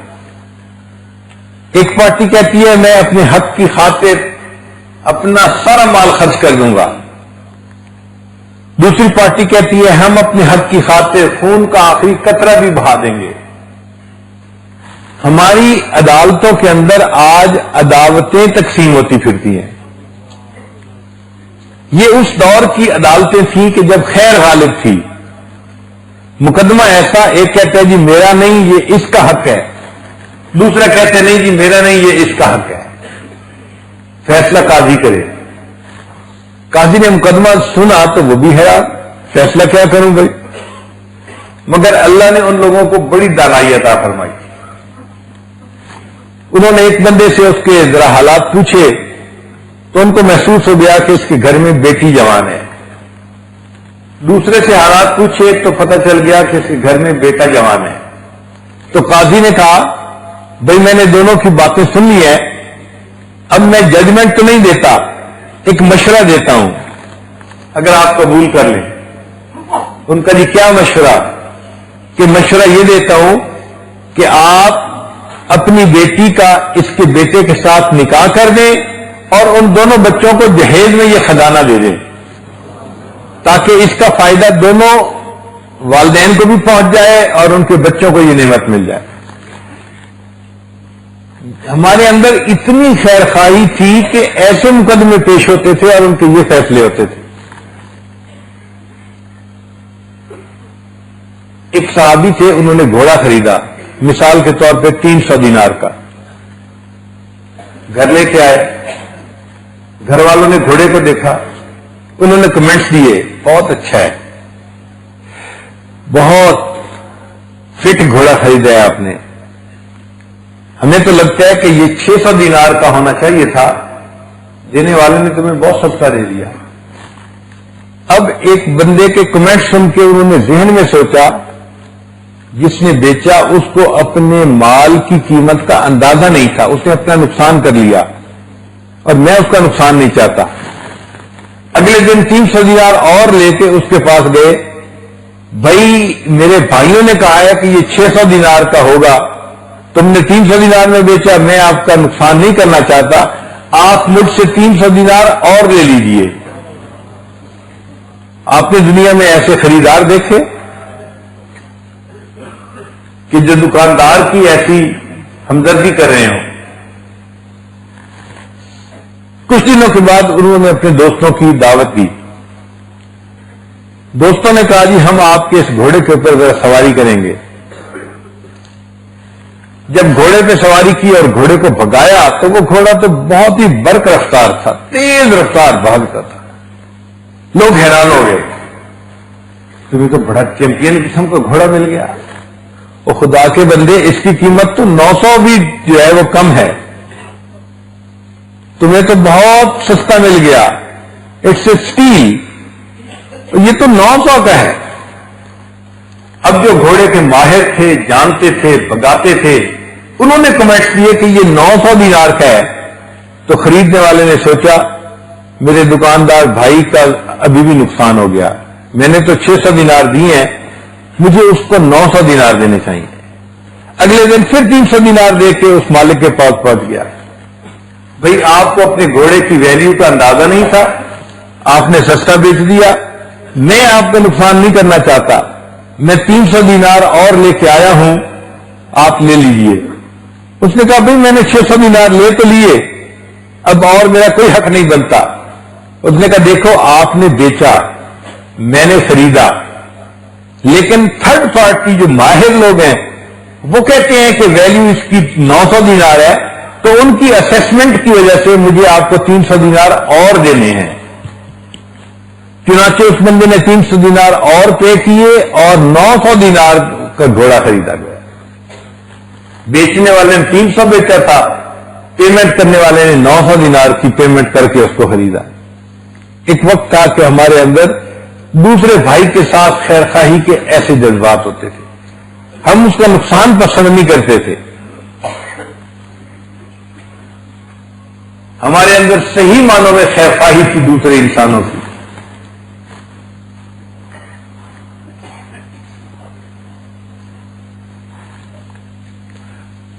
ایک پارٹی کہتی ہے میں اپنے حق کی خاطر اپنا سارا مال خرچ کر دوں گا, دوسری پارٹی کہتی ہے ہم اپنے حق کی خاطر خون کا آخری قطرہ بھی بہا دیں گے. ہماری عدالتوں کے اندر آج عداوتیں تقسیم ہوتی پھرتی ہیں. یہ اس دور کی عدالتیں تھیں کہ جب خیر غالب تھی. مقدمہ ایسا، ایک کہتا ہے جی میرا نہیں یہ اس کا حق ہے، دوسرا کہتا ہے نہیں جی میرا نہیں یہ اس کا حق ہے. فیصلہ قاضی کرے. قاضی نے مقدمہ سنا تو وہ بھی حیران، فیصلہ کیا کروں بھائی. مگر اللہ نے ان لوگوں کو بڑی دانائی عطا فرمائی. انہوں نے ایک بندے سے اس کے ذرا حالات پوچھے تو ان کو محسوس ہو گیا کہ اس کے گھر میں بیٹی جوان ہے. دوسرے سے حالات پوچھے تو پتہ چل گیا کہ اس کے گھر میں بیٹا جوان ہے. تو قاضی نے کہا بھائی میں نے دونوں کی باتیں سن لی ہیں، اب میں ججمنٹ تو نہیں دیتا، ایک مشورہ دیتا ہوں، اگر آپ قبول کر لیں. ان کا جی کیا مشورہ؟ کہ مشورہ یہ دیتا ہوں کہ آپ اپنی بیٹی کا اس کے بیٹے کے ساتھ نکاح کر دیں اور ان دونوں بچوں کو جہیز میں یہ خزانہ دے دیں تاکہ اس کا فائدہ دونوں والدین کو بھی پہنچ جائے اور ان کے بچوں کو یہ نعمت مل جائے. ہمارے اندر اتنی خیر خواہی تھی کہ ایسے مقدمے پیش ہوتے تھے اور ان کے یہ فیصلے ہوتے تھے. ایک صحابی تھے، انہوں نے گھوڑا خریدا مثال کے طور پہ 300 دینار کا. گھر لے کے آئے، گھر والوں نے گھوڑے کو دیکھا، انہوں نے کمنٹس دیے بہت اچھا ہے، بہت فٹ گھوڑا خریدا ہے آپ نے، ہمیں تو لگتا ہے کہ یہ 600 دینار کا ہونا چاہیے تھا، دینے والے نے تمہیں بہت سستا دے دیا. اب ایک بندے کے کمنٹ سن کے انہوں نے ذہن میں سوچا جس نے بیچا اس کو اپنے مال کی قیمت کا اندازہ نہیں تھا، اس نے اپنا نقصان کر لیا اور میں اس کا نقصان نہیں چاہتا. اگلے دن 300 دینار اور لے کے اس کے پاس گئے. بھائی میرے بھائیوں نے کہا ہے کہ یہ 600 دینار کا ہوگا، تم نے 300 دینار میں بیچا، میں آپ کا نقصان نہیں کرنا چاہتا، آپ مجھ سے 300 دینار اور لے لیجئے. آپ نے دنیا میں ایسے خریدار دیکھے کہ جو دکاندار کی ایسی ہمدردی کر رہے ہوں. کچھ دنوں کے بعد انہوں نے اپنے دوستوں کی دعوت دی. دوستوں نے کہا جی ہم آپ کے اس گھوڑے کے اوپر ذرا سواری کریں گے. جب گھوڑے پہ سواری کی اور گھوڑے کو بھگایا تو وہ گھوڑا تو بہت ہی برق رفتار تھا، تیز رفتار بھاگتا تھا. لوگ حیران ہو گئے، تمہیں تو بڑا چیمپئن قسم کا گھوڑا مل گیا. وہ خدا کے بندے، اس کی قیمت تو 900 بھی جو ہے وہ کم ہے، تمہیں تو بہت سستا مل گیا، اٹس اے اسٹیل. یہ تو 900 کا ہے. اب جو گھوڑے کے ماہر تھے، جانتے تھے، بگاتے تھے، انہوں نے کمنٹس دیے کہ یہ 900 دینار کا ہے. تو خریدنے والے نے سوچا میرے دکاندار بھائی کا ابھی بھی نقصان ہو گیا، میں نے تو 600 دینار دیے ہیں، مجھے اس کو 900 دینار دینے چاہیے. اگلے دن پھر 300 دینار دے کے اس مالک کے پاس پہنچ گیا. بھئی آپ کو اپنے گھوڑے کی ویلیو کا اندازہ نہیں تھا، آپ نے سستا بیچ دیا، میں آپ کا نقصان نہیں کرنا چاہتا، میں 300 دینار اور لے کے آیا ہوں، آپ لے لیجئے. اس نے کہا بھئی میں نے 600 دینار لے تو لیے، اب اور میرا کوئی حق نہیں بنتا. اس نے کہا دیکھو آپ نے بیچا، میں نے خریدا، لیکن تھرڈ پارٹی جو ماہر لوگ ہیں وہ کہتے ہیں کہ ویلیو اس کی 900 دینار ہے، تو ان کی اسیسمنٹ کی وجہ سے مجھے آپ کو 300 دینار اور دینے ہیں. چنانچہ اس بندے نے 300 دینار اور پے کیے اور 900 دینار کا گھوڑا خریدا گیا. بیچنے والے نے 300 بیچا تھا، پیمنٹ کرنے والے نے 900 دینار کی پیمنٹ کر کے اس کو خریدا. ایک وقت تھا کہ ہمارے اندر دوسرے بھائی کے ساتھ خیر خواہی کے ایسے جذبات ہوتے تھے، ہم اس کا نقصان پسند نہیں کرتے تھے. ہمارے اندر صحیح معنوں میں خیر خواہی تھی دوسرے انسانوں کی.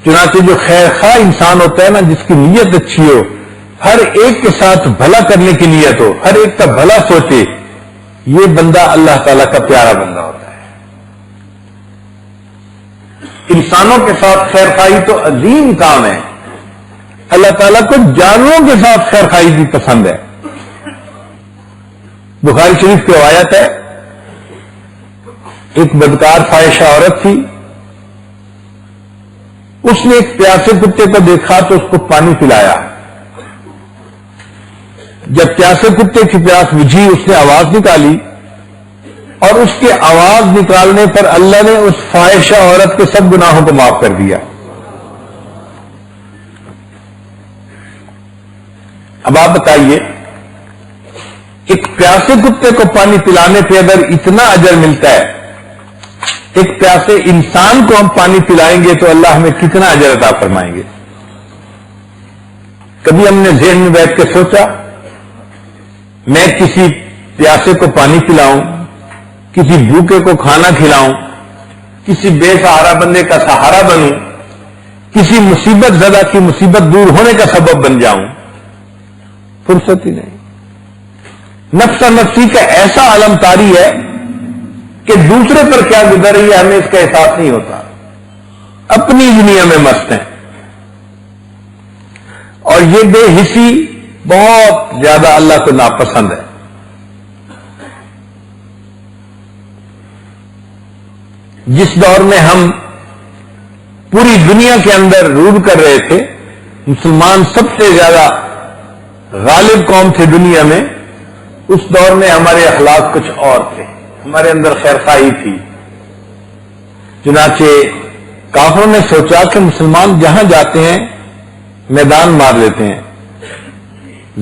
چنانچہ جو خیر خواہ انسان ہوتا ہے نا، جس کی نیت اچھی ہو، ہر ایک کے ساتھ بھلا کرنے کی نیت ہو، ہر ایک کا بھلا سوچے، یہ بندہ اللہ تعالیٰ کا پیارا بندہ ہوتا ہے. انسانوں کے ساتھ خیر خواہی تو عظیم کام ہے. اللہ تعالیٰ کو جانوروں کے ساتھ خیر خواہی بھی پسند ہے. بخاری شریف کی روایت ہے، ایک بدکار فاحشہ عورت تھی، اس نے ایک پیاسے کتے کو دیکھا تو اس کو پانی پلایا۔ جب پیاسے کتے کی پیاس بجھی اس نے آواز نکالی، اور اس کے آواز نکالنے پر اللہ نے اس فاحشہ عورت کے سب گناہوں کو معاف کر دیا۔ اب آپ بتائیے، ایک پیاسے کتے کو پانی پلانے پہ اگر اتنا اجر ملتا ہے، ایک پیاسے انسان کو ہم پانی پلائیں گے تو اللہ ہمیں کتنا اجر عطا فرمائیں گے؟ کبھی ہم نے ذہن میں بیٹھ کے سوچا میں کسی پیاسے کو پانی پلاؤں، کسی بھوکے کو کھانا کھلاؤں، کسی بے سہارا بندے کا سہارا بنوں، کسی مصیبت زدہ کی مصیبت دور ہونے کا سبب بن جاؤں؟ فرصت ہی نہیں۔ نفس نفسی کا ایسا عالم طاری ہے کہ دوسرے پر کیا گزر رہی ہے ہمیں اس کا احساس نہیں ہوتا، اپنی دنیا میں مست ہیں۔ اور یہ بے حسی بہت زیادہ اللہ کو ناپسند ہے۔ جس دور میں ہم پوری دنیا کے اندر رول کر رہے تھے، مسلمان سب سے زیادہ غالب قوم تھے دنیا میں، اس دور میں ہمارے اخلاق کچھ اور تھے، ہمارے اندر خیرخواہی تھی۔ چنانچہ کافروں نے سوچا کہ مسلمان جہاں جاتے ہیں میدان مار لیتے ہیں،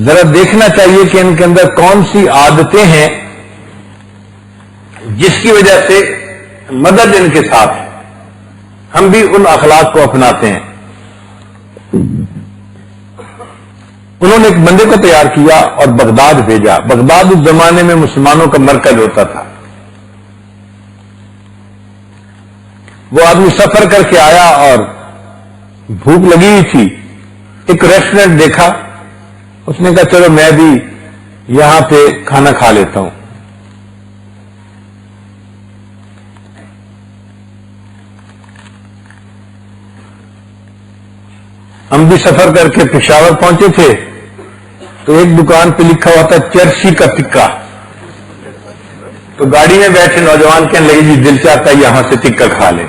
ذرا دیکھنا چاہیے کہ ان کے اندر کون سی عادتیں ہیں جس کی وجہ سے مدد ان کے ساتھ ہے، ہم بھی ان اخلاق کو اپناتے ہیں۔ انہوں نے ایک بندے کو تیار کیا اور بغداد بھیجا۔ بغداد اس زمانے میں مسلمانوں کا مرکز ہوتا تھا۔ وہ آدمی سفر کر کے آیا اور بھوک لگی ہوئی تھی، ایک ریسٹورینٹ دیکھا، اس نے کہا چلو میں بھی یہاں پہ کھانا کھا لیتا ہوں۔ ہم بھی سفر کر کے پشاور پہنچے تھے تو ایک دکان پہ لکھا ہوا تھا چرسی کا ٹکا، تو گاڑی میں بیٹھے نوجوان کہنے لگے جی دل چاہتا ہے یہاں سے ٹکا کھا لیں،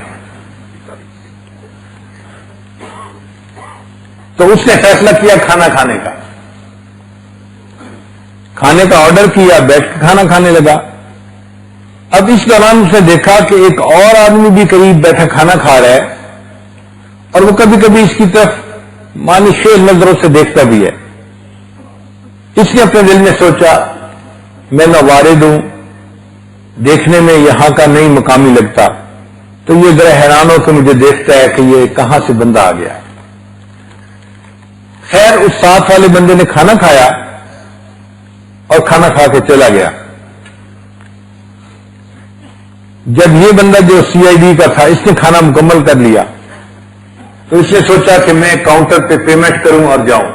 تو اس نے فیصلہ کیا کھانا کھانے کا، کھانے کا آرڈر کیا، بیٹھ کے کھانا کھانے لگا۔ اب اس دوران اس نے دیکھا کہ ایک اور آدمی بھی قریب بیٹھا کھانا کھا رہا ہے، اور وہ کبھی کبھی اس کی طرف مانی خیل نظروں سے دیکھتا بھی ہے۔ اس نے اپنے دل میں سوچا میں نہ وارد ہوں، دیکھنے میں یہاں کا نہیں مقامی لگتا، تو یہ ذرا حیران ہو کے مجھے دیکھتا ہے کہ یہ کہاں سے بندہ آ گیا۔ خیر اس ساتھ والے بندے نے کھانا کھایا اور کھانا کھا کے چلا گیا۔ جب یہ بندہ جو سی آئی ڈی کا تھا اس نے کھانا مکمل کر لیا تو اس نے سوچا کہ میں کاؤنٹر پہ پیمنٹ کروں اور جاؤں۔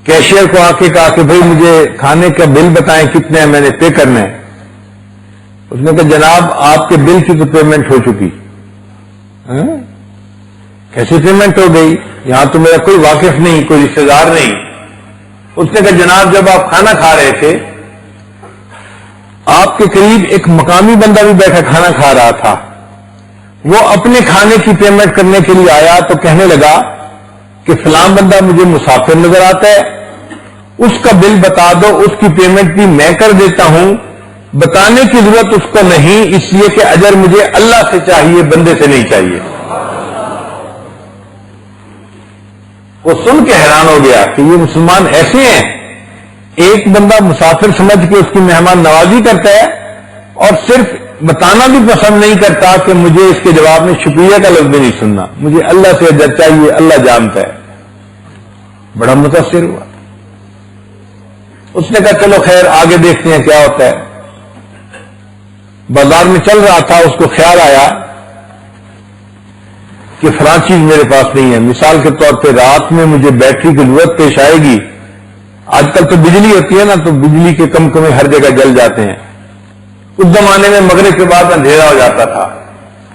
کیشیئر کو آ کے کہا کہ بھئی مجھے کھانے کا بل بتائیں کتنے میں نے پے کرنا ہے۔ اس نے کہا جناب آپ کے بل کی تو پیمنٹ ہو چکی۔ کیسے پیمنٹ ہو گئی؟ یہاں تو میرا کوئی واقف نہیں، کوئی رشتے دار نہیں۔ اس نے کہا جناب جب آپ کھانا کھا رہے تھے آپ کے قریب ایک مقامی بندہ بھی بیٹھا کھانا کھا رہا تھا، وہ اپنے کھانے کی پیمنٹ کرنے کے لیے آیا تو کہنے لگا کہ فلاں بندہ مجھے مسافر نظر آتا ہے، اس کا بل بتا دو، اس کی پیمنٹ بھی میں کر دیتا ہوں۔ بتانے کی ضرورت اس کو نہیں، اس لیے کہ اجر مجھے اللہ سے چاہیے، بندے سے نہیں چاہیے۔ وہ سن کے حیران ہو گیا کہ یہ مسلمان ایسے ہیں، ایک بندہ مسافر سمجھ کے اس کی مہمان نوازی کرتا ہے اور صرف بتانا بھی پسند نہیں کرتا کہ مجھے اس کے جواب میں شکریہ کا لفظ بھی نہیں سننا، مجھے اللہ سے اجر چاہیے، اللہ جانتا ہے۔ بڑا متاثر ہوا۔ اس نے کہا چلو خیر آگے دیکھتے ہیں کیا ہوتا ہے۔ بازار میں چل رہا تھا، اس کو خیال آیا کہ فلاں چیز میرے پاس نہیں ہے۔ مثال کے طور پہ رات میں مجھے بیٹری کی ضرورت پیش آئے گی، آج کل تو بجلی ہوتی ہے نا، تو بجلی کے کم کمے ہر جگہ جل جاتے ہیں۔ اس زمانے میں مغرب کے بعد اندھیرا ہو جاتا تھا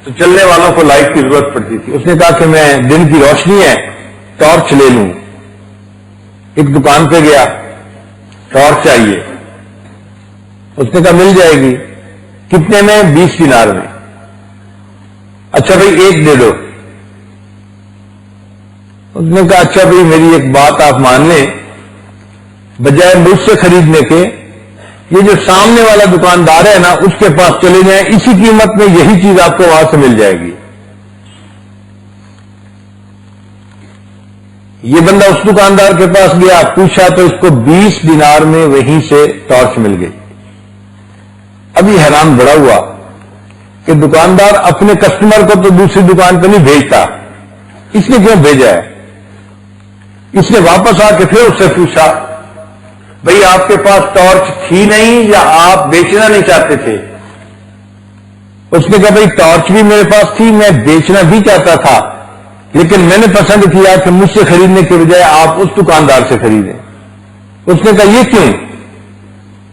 تو چلنے والوں کو لائٹ کی ضرورت پڑتی تھی۔ اس نے کہا کہ میں دن کی روشنی ہے ٹارچ لے لوں۔ ایک دکان پہ گیا، ٹارچ چاہیے، اس نے کہا مل جائے گی. کتنے میں؟ 20 دینار میں. اچھا بھائی ایک دے دو. اس نے کہا اچھا بھائی میری ایک بات آپ مان لیں، بجائے مجھ سے خریدنے کے یہ جو سامنے والا دکاندار ہے نا اس کے پاس چلے جائیں، اسی قیمت میں یہی چیز آپ کو وہاں سے مل جائے گی. یہ بندہ اس دکاندار کے پاس گیا، پوچھا تو اس کو 20 دینار میں وہیں سے ٹارچ مل گئی. ابھی حیران بڑا ہوا کہ دکاندار اپنے کسٹمر کو تو دوسری دکان پہ نہیں بھیجتا، اس نے کیوں بھیجا ہے؟ اس نے واپس آ کے پھر اس سے پوچھا بھئی آپ کے پاس ٹارچ تھی نہیں یا آپ بیچنا نہیں چاہتے تھے؟ اس نے کہا بھئی ٹارچ بھی میرے پاس تھی، میں بیچنا بھی چاہتا تھا، لیکن میں نے پسند کیا کہ مجھ سے خریدنے کے بجائے آپ اس دکاندار سے خریدیں. اس نے کہا یہ کیوں؟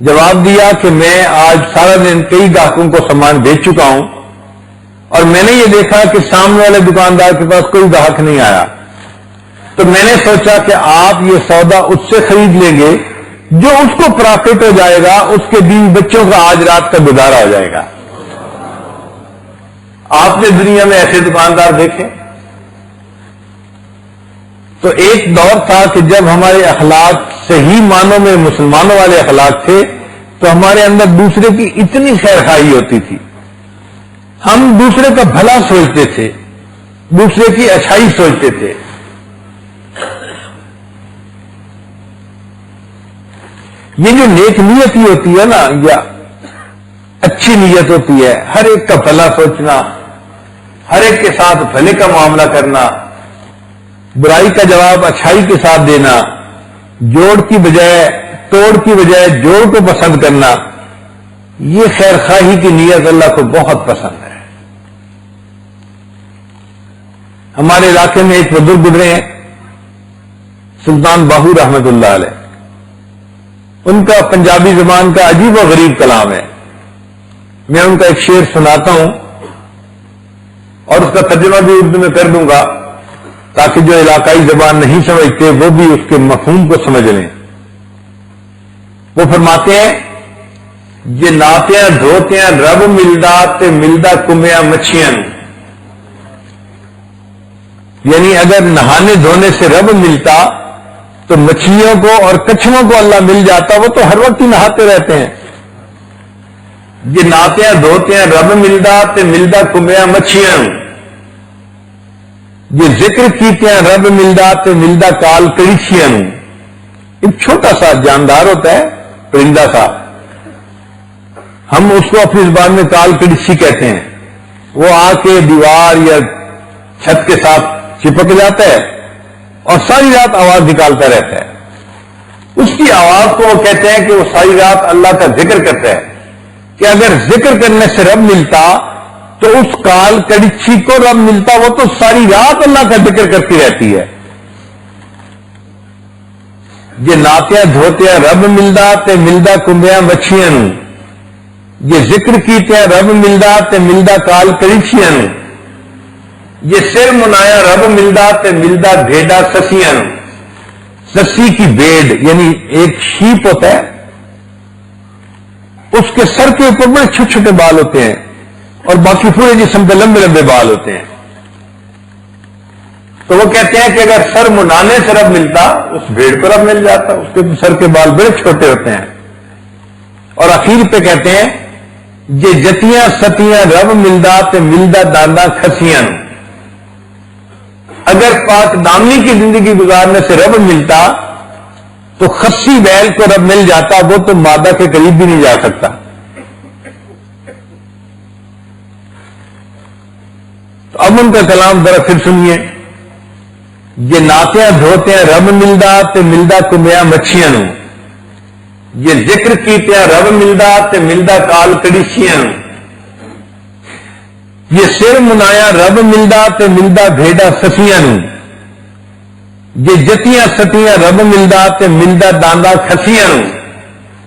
جواب دیا کہ میں آج سارا دن کئی گاہکوں کو سامان بیچ چکا ہوں اور میں نے یہ دیکھا کہ سامنے والے دکاندار کے پاس کوئی گاہک نہیں آیا، تو میں نے سوچا کہ آپ یہ سودا اس سے خرید لیں گے، جو اس کو پرافٹ ہو جائے گا، اس کے بیوی بچوں کا آج رات کا گزارا ہو جائے گا. آپ نے دنیا میں ایسے دکاندار دیکھے؟ تو ایک دور تھا کہ جب ہمارے اخلاق صحیح معنوں میں مسلمانوں والے اخلاق تھے تو ہمارے اندر دوسرے کی اتنی خیرخواہی ہوتی تھی، ہم دوسرے کا بھلا سوچتے تھے، دوسرے کی اچھائی سوچتے تھے. یہ جو نیک نیت ہی ہوتی ہے نا، یا اچھی نیت ہوتی ہے، ہر ایک کا بھلا سوچنا، ہر ایک کے ساتھ بھلے کا معاملہ کرنا، برائی کا جواب اچھائی کے ساتھ دینا، جوڑ کی بجائے توڑ کی بجائے جوڑ کو پسند کرنا، یہ خیر خواہی کی نیت اللہ کو بہت پسند ہے. ہمارے علاقے میں ایک بزرگ گزرے ہیں سلطان باہو رحمت اللہ علیہ. ان کا پنجابی زبان کا عجیب و غریب کلام ہے. میں ان کا ایک شعر سناتا ہوں اور اس کا ترجمہ بھی اردو میں کر دوں گا تاکہ جو علاقائی زبان نہیں سمجھتے وہ بھی اس کے مفہوم کو سمجھ لیں. وہ فرماتے ہیں یہ ناتیاں دھوتیاں رب ملدا تے ملدا کمیاں مچھیاں، یعنی اگر نہانے دھونے سے رب ملتا تو مچھلیوں کو اور کچھووں کو اللہ مل جاتا، وہ تو ہر وقت ہی نہاتے رہتے ہیں. یہ ناتیاں دھوتیاں رب ملدا تے ملدا کمیاں مچھیاں، یہ ذکر کیتیاں رب ملدا تے ملدا کال کڑیچیاں. ایک چھوٹا سا جاندار ہوتا ہے، پرندہ سا، ہم اس کو اپنی زبان میں کال کڑیچی کہتے ہیں. وہ آ کے دیوار یا چھت کے ساتھ چپک جاتا ہے اور ساری رات آواز نکالتا رہتا ہے. اس کی آواز کو وہ کہتے ہیں کہ وہ ساری رات اللہ کا ذکر کرتا ہے، کہ اگر ذکر کرنے سے رب ملتا تو اس کال کڑچی کو رب ملتا، وہ تو ساری رات اللہ کا ذکر کرتی رہتی ہے. یہ ناتیاں دھوتیاں رب ملدا تے ملدا کمبیاں مچھیاں، یہ ذکر کیتیاں رب ملدا تے ملدا کال کڑچیاں، یہ سر منایا رب ملدا تے ملدا بھیڈا سسیاں. سسی کی بھیڑ یعنی ایک شیپ ہوتا ہے، اس کے سر کے اوپر بڑے چھوٹے چھوٹے بال ہوتے ہیں اور باقی پورے جسم پہ لمبے لمبے بال ہوتے ہیں. تو وہ کہتے ہیں کہ اگر سر منانے سے رب ملتا اس بھیڑ کو رب مل جاتا، اس کے سر کے بال بڑے چھوٹے ہوتے ہیں. اور اخیر پہ کہتے ہیں یہ جتیاں ستیاں رب ملدا تے ملدا دانا کھسیاں. اگر پاک دامنی کی زندگی گزارنے سے رب ملتا تو خسی بیل کو رب مل جاتا، وہ تو مادہ کے قریب بھی نہیں جا سکتا. تو اب ان کا کلام ذرا پھر سنیے. یہ ناتیاں دھوتیاں رب ملدا تے ملدا کمیاں مچھیاں، یہ ذکر کیتیاں رب ملدا تے ملدا کال کڑیچیاں، یہ سر منایا رب ملدا تے ملدا بھیڈا سسیاں، یہ جتیاں ستیاں رب ملدا تے ملدا داندا کھسیاں.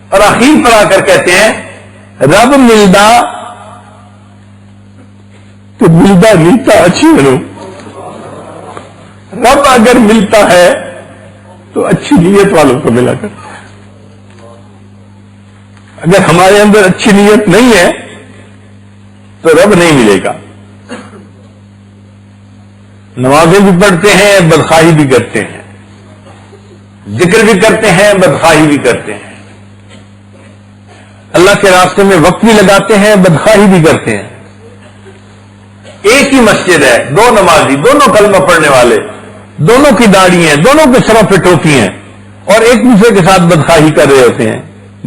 اور اخیر پر آ کر کہتے ہیں رب ملدا تو ملدا ملتا اچھی بنو. رب اگر ملتا ہے تو اچھی نیت والوں کو ملا کر. اگر ہمارے اندر اچھی نیت نہیں ہے تو رب نہیں ملے گا. نمازیں بھی پڑھتے ہیں، بدخواہی بھی کرتے ہیں، ذکر بھی کرتے ہیں، بدخواہی بھی کرتے ہیں، اللہ کے راستے میں وقت بھی لگاتے ہیں، بدخواہی بھی کرتے ہیں. ایک ہی مسجد ہے، دو نمازی، دونوں کلمہ پڑھنے والے، دونوں کی داڑھی ہیں، دونوں کے سروں پہ ٹوپی ہیں، اور ایک دوسرے کے ساتھ بدخواہی کر رہے ہوتے ہیں.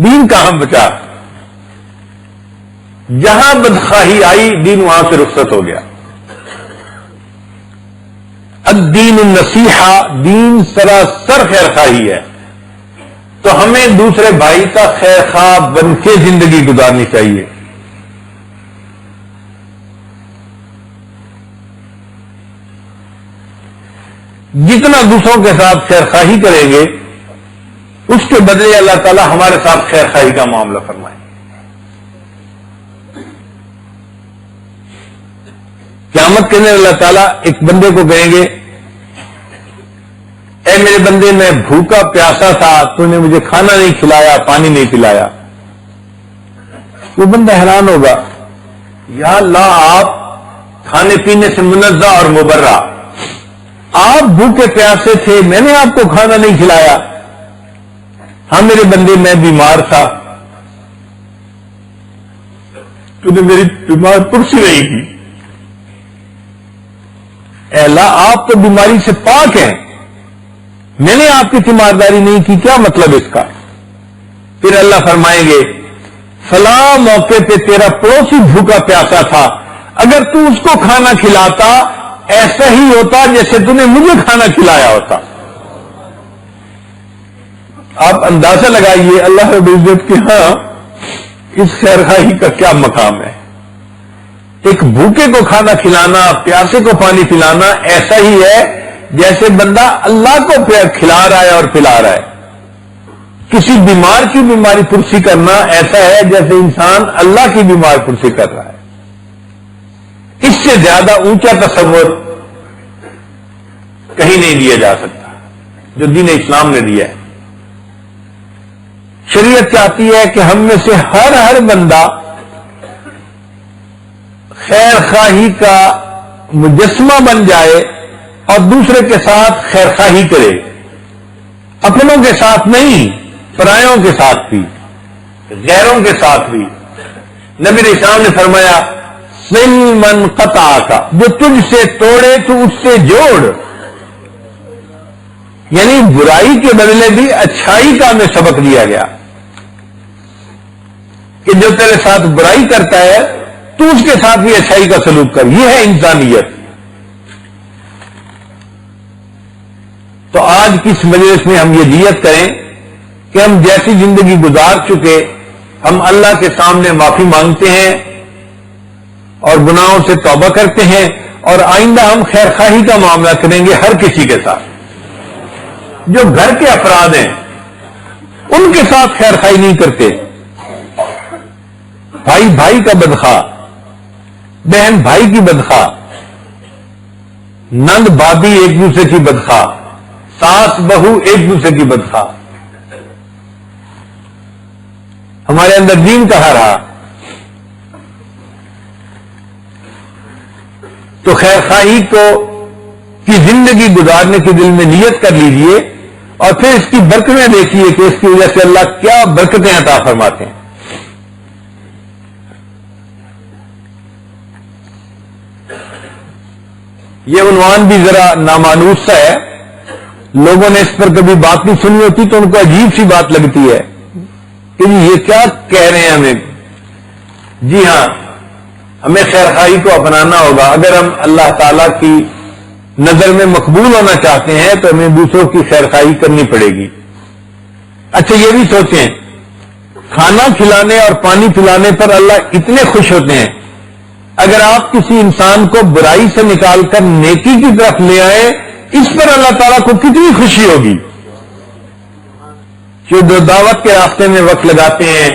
دین کہاں بچا؟ جہاں بدخواہی آئی دین وہاں سے رخصت ہو گیا. الدین النصیحہ، دین سراسر خیر خواہی ہے. تو ہمیں دوسرے بھائی کا خیر خواہ بن کے زندگی گزارنی چاہیے. جتنا دوسروں کے ساتھ خیر خواہی کریں گے اس کے بدلے اللہ تعالی ہمارے ساتھ خیر خواہی کا معاملہ فرمائے. قیامت کے دن اللہ تعالیٰ ایک بندے کو کہیں گے، اے میرے بندے میں بھوکا پیاسا تھا، تو نے مجھے کھانا نہیں کھلایا، پانی نہیں پلایا. وہ بندہ حیران ہوگا، یا اللہ آپ کھانے پینے سے منزہ اور مبرہ، آپ بھوکے پیاسے تھے، میں نے آپ کو کھانا نہیں کھلایا. ہاں میرے بندے میں بیمار تھا، تو نے میری بیمار پرسی نہیں کی. اے اللہ آپ تو بیماری سے پاک ہیں، میں نے آپ کی تیمارداری نہیں کی، کیا مطلب اس کا؟ پھر اللہ فرمائیں گے فلاں موقع پہ تیرا پڑوسی بھوکا پیاسا تھا، اگر تو اس کو کھانا کھلاتا ایسا ہی ہوتا جیسے تو نے مجھے کھانا کھلایا ہوتا. آپ اندازہ لگائیے اللہ رب العزت کے ہاں اس خیر خواہی کا کیا مقام ہے. ایک بھوکے کو کھانا کھلانا، پیاسے کو پانی پلانا ایسا ہی ہے جیسے بندہ اللہ کو کھلا رہا ہے اور پلا رہا ہے. کسی بیمار کی بیماری پرسی کرنا ایسا ہے جیسے انسان اللہ کی بیمار پرسی کر رہا ہے. اس سے زیادہ اونچا تصور کہیں نہیں دیا جا سکتا جو دین اسلام نے دیا ہے. شریعت چاہتی ہے کہ ہم میں سے ہر بندہ خیر خواہی کا مجسمہ بن جائے اور دوسرے کے ساتھ خیر خواہی کرے، اپنوں کے ساتھ نہیں، پرایوں کے ساتھ بھی، غیروں کے ساتھ بھی. نبی علیہ السلام نے فرمایا صل من قطعک، جو تجھ سے توڑے تو اس سے جوڑ. یعنی برائی کے بدلے بھی اچھائی کا ہمیں سبق دیا گیا کہ جو تیرے ساتھ برائی کرتا ہے تو اس کے ساتھ بھی اچھائی کا سلوک کر. یہ ہے انسانیت. تو آج کی اس مجلس میں ہم یہ نیت کریں کہ ہم جیسی زندگی گزار چکے ہم اللہ کے سامنے معافی مانگتے ہیں اور گناہوں سے توبہ کرتے ہیں، اور آئندہ ہم خیر خواہی کا معاملہ کریں گے ہر کسی کے ساتھ. جو گھر کے افراد ہیں ان کے ساتھ خیر خواہی نہیں کرتے. بھائی بھائی کا بدخواہ، بہن بھائی کی بدخواہ، نند بھابھی ایک دوسرے کی بدخواہ، ساس بہو ایک دوسرے کی بدخواہ. ہمارے اندر دین کہاں رہا؟ تو خیر خواہی کی زندگی گزارنے کے دل میں نیت کر لیجئے اور پھر اس کی برکتیں دیکھیے کہ اس کی وجہ سے اللہ کیا برکتیں عطا فرماتے ہیں. یہ عنوان بھی ذرا نامانوس سا ہے، لوگوں نے اس پر کبھی بات نہیں سنی ہوتی تو ان کو عجیب سی بات لگتی ہے کہ جی یہ کیا کہہ رہے ہیں ہمیں. جی ہاں، ہمیں خیر خواہی کو اپنانا ہوگا. اگر ہم اللہ تعالی کی نظر میں مقبول ہونا چاہتے ہیں تو ہمیں دوسروں کی خیر خواہی کرنی پڑے گی. اچھا یہ بھی سوچیں، کھانا کھلانے اور پانی پلانے پر اللہ اتنے خوش ہوتے ہیں، اگر آپ کسی انسان کو برائی سے نکال کر نیکی کی طرف لے آئیں اس پر اللہ تعالیٰ کو کتنی خوشی ہوگی. جو دعوت کے راستے میں وقت لگاتے ہیں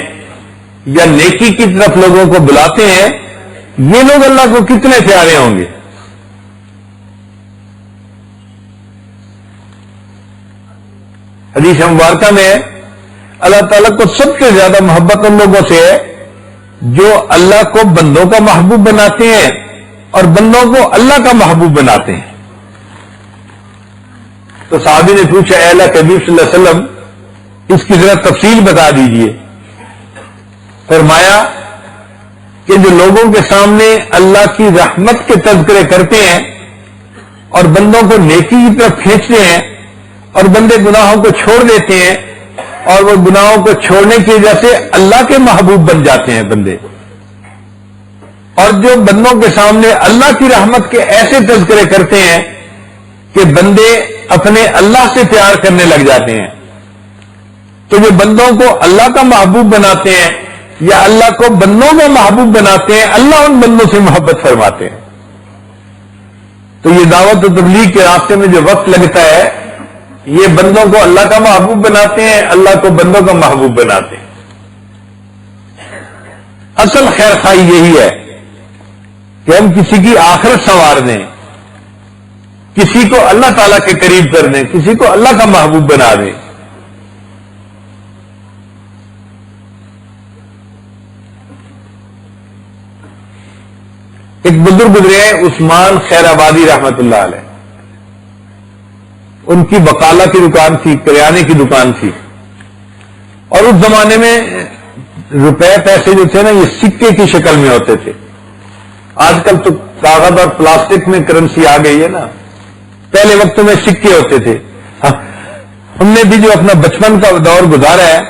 یا نیکی کی طرف لوگوں کو بلاتے ہیں، یہ لوگ اللہ کو کتنے پیارے ہوں گے. حدیث مبارکہ میں اللہ تعالیٰ کو سب سے زیادہ محبت ان لوگوں سے ہے جو اللہ کو بندوں کا محبوب بناتے ہیں اور بندوں کو اللہ کا محبوب بناتے ہیں. تو صحابی نے پوچھا اے اللہ کے حبیب صلی اللہ علیہ وسلم اس کی ذرا تفصیل بتا دیجئے. فرمایا کہ جو لوگوں کے سامنے اللہ کی رحمت کے تذکرے کرتے ہیں اور بندوں کو نیکی کی طرف کھینچتے ہیں اور بندے گناہوں کو چھوڑ دیتے ہیں اور وہ گناہوں کو چھوڑنے کی وجہ سے اللہ کے محبوب بن جاتے ہیں بندے، اور جو بندوں کے سامنے اللہ کی رحمت کے ایسے تذکرے کرتے ہیں کہ بندے اپنے اللہ سے پیار کرنے لگ جاتے ہیں. تو جو بندوں کو اللہ کا محبوب بناتے ہیں یا اللہ کو بندوں کا محبوب بناتے ہیں، اللہ ان بندوں سے محبت فرماتے ہیں. تو یہ دعوت و تبلیغ کے راستے میں جو وقت لگتا ہے یہ بندوں کو اللہ کا محبوب بناتے ہیں، اللہ کو بندوں کا محبوب بناتے ہیں. اصل خیر خواہی یہی ہے کہ ہم کسی کی آخرت سنوار دیں، کسی کو اللہ تعالیٰ کے قریب کر دیں، کسی کو اللہ کا محبوب بنا دیں. ایک بزرگ گزرے ہیں عثمان خیر آبادی رحمت اللہ علیہ. ان کی بقالہ کی دکان تھی، کریانے کی دکان تھی، اور اس زمانے میں روپے پیسے جو تھے نا یہ سکے کی شکل میں ہوتے تھے. آج کل تو کاغذ اور پلاسٹک میں کرنسی آ گئی ہے نا، پہلے وقتوں میں سکے ہوتے تھے. ہم نے بھی جو اپنا بچپن کا دور گزارا ہے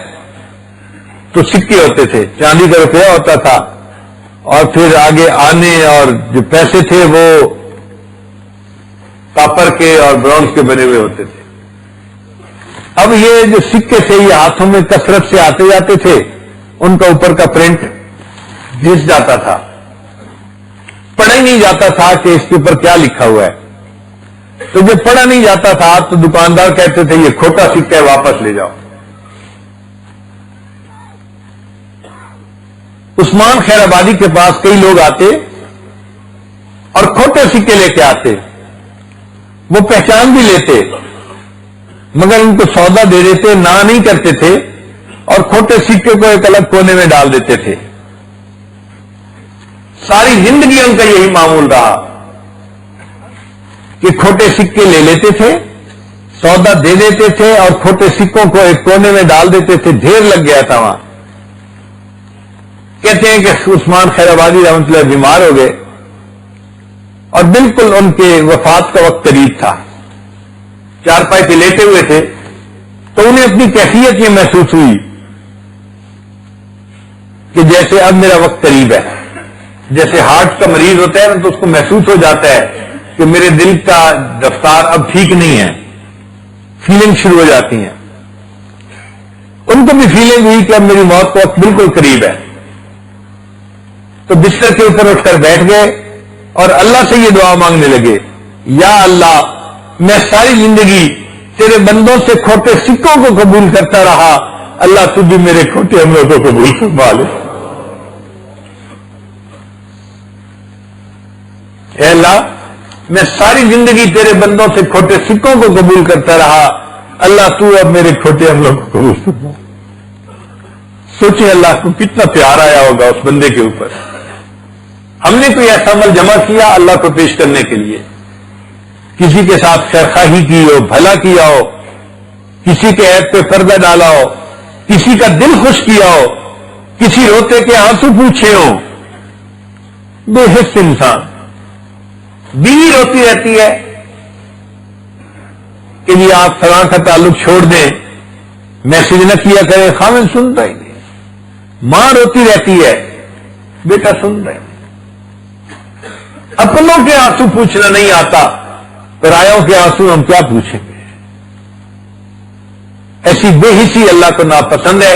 تو سکے ہوتے تھے، چاندی کا روپیہ ہوتا تھا اور پھر آگے آنے اور جو پیسے تھے وہ کاپر کے اور برونز کے بنے ہوئے ہوتے تھے. اب یہ جو سکے تھے یہ ہاتھوں میں کثرت سے آتے جاتے تھے، ان کا اوپر کا پرنٹ گھس جاتا تھا، پڑھا ہی نہیں جاتا تھا کہ اس کے اوپر کیا لکھا ہوا ہے. تو جب پڑھا نہیں جاتا تھا تو دکاندار کہتے تھے یہ کھوٹا سکہ ہے، واپس لے جاؤ. عثمان خیر آبادی کے پاس کئی لوگ آتے اور کھوٹے سکے لے کے آتے، وہ پہچان بھی لیتے مگر ان کو سودا دے دیتے، نہ نہیں کرتے تھے اور کھوٹے سکے کو ایک الگ کونے میں ڈال دیتے تھے. ساری زندگی ان کا یہی معمول رہا کہ کھوٹے سکے لے لیتے تھے، سودا دے دیتے تھے اور کھوٹے سکوں کو ایک کونے میں ڈال دیتے تھے. ڈھیر لگ گیا تھا وہاں. کہتے ہیں کہ عثمان خیر آبادی رحمۃ اللہ بیمار ہو گئے اور بالکل ان کے وفات کا وقت قریب تھا، چارپائی پہ لیٹے ہوئے تھے. تو انہیں اپنی کیفیت یہ محسوس ہوئی کہ جیسے اب میرا وقت قریب ہے. جیسے ہارٹ کا مریض ہوتا ہے نا تو اس کو محسوس ہو جاتا ہے کہ میرے دل کا رفتار اب ٹھیک نہیں ہے، فیلنگ شروع ہو جاتی ہیں. ان کو بھی فیلنگ ہوئی کہ اب میری موت کا وقت بالکل قریب ہے. تو بستر کے اوپر اٹھ کر بیٹھ گئے اور اللہ سے یہ دعا مانگنے لگے، یا اللہ میں ساری زندگی تیرے بندوں سے کھوٹے سکوں کو قبول کرتا رہا، اللہ تو بھی میرے کھوٹے عملوں کو قبول فرما لے. اے اللہ میں ساری زندگی تیرے بندوں سے کھوٹے سکوں کو قبول کرتا رہا، اللہ تو اب میرے کھوٹے عملوں کو قبول فرما. سوچیں اللہ کو کتنا پیار آیا ہوگا اس بندے کے اوپر. ہم نے کوئی ایسا عمل جمع کیا اللہ کو پیش کرنے کے لیے، کسی کے ساتھ خیرخواہی کی ہو، بھلا کیا ہو، کسی کے عیب پہ پردہ ڈالا ہو، کسی کا دل خوش کیا ہو، کسی روتے کے آنسو پوچھے ہوں. بے حس انسان. بیوی روتی رہتی ہے کہ جی آپ فلاں کا تعلق چھوڑ دیں، میسج نہ کیا کریں، خاوند سنتا ہی نہیں. ماں روتی رہتی ہے، بیٹا سن رہے. اپنوں کے آنسو پوچھنا نہیں آتا، پرایوں کے آنسو ہم کیا پوچھیں گے. ایسی بے حسی اللہ کو ناپسند ہے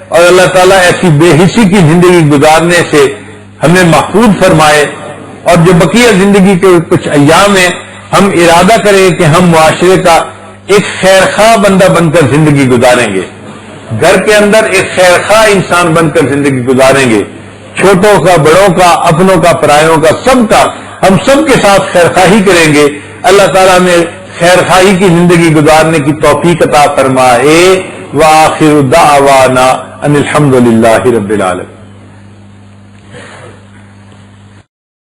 اور اللہ تعالیٰ ایسی بے حسی کی زندگی گزارنے سے ہمیں محفوظ فرمائے. اور جو بقیہ زندگی کے کچھ ایام ہیں ہم ارادہ کریں کہ ہم معاشرے کا ایک خیرخواہ بندہ بن کر زندگی گزاریں گے، گھر کے اندر ایک خیرخواہ انسان بن کر زندگی گزاریں گے. چھوٹوں کا، بڑوں کا، اپنوں کا، پرایوں کا، سب کا ہم سب کے ساتھ خیرخواہی کریں گے. اللہ تعالیٰ میں خیرخواہی کی زندگی گزارنے کی توفیق عطا فرمائے. وآخر دعوانا ان الحمد للہ رب العالمین.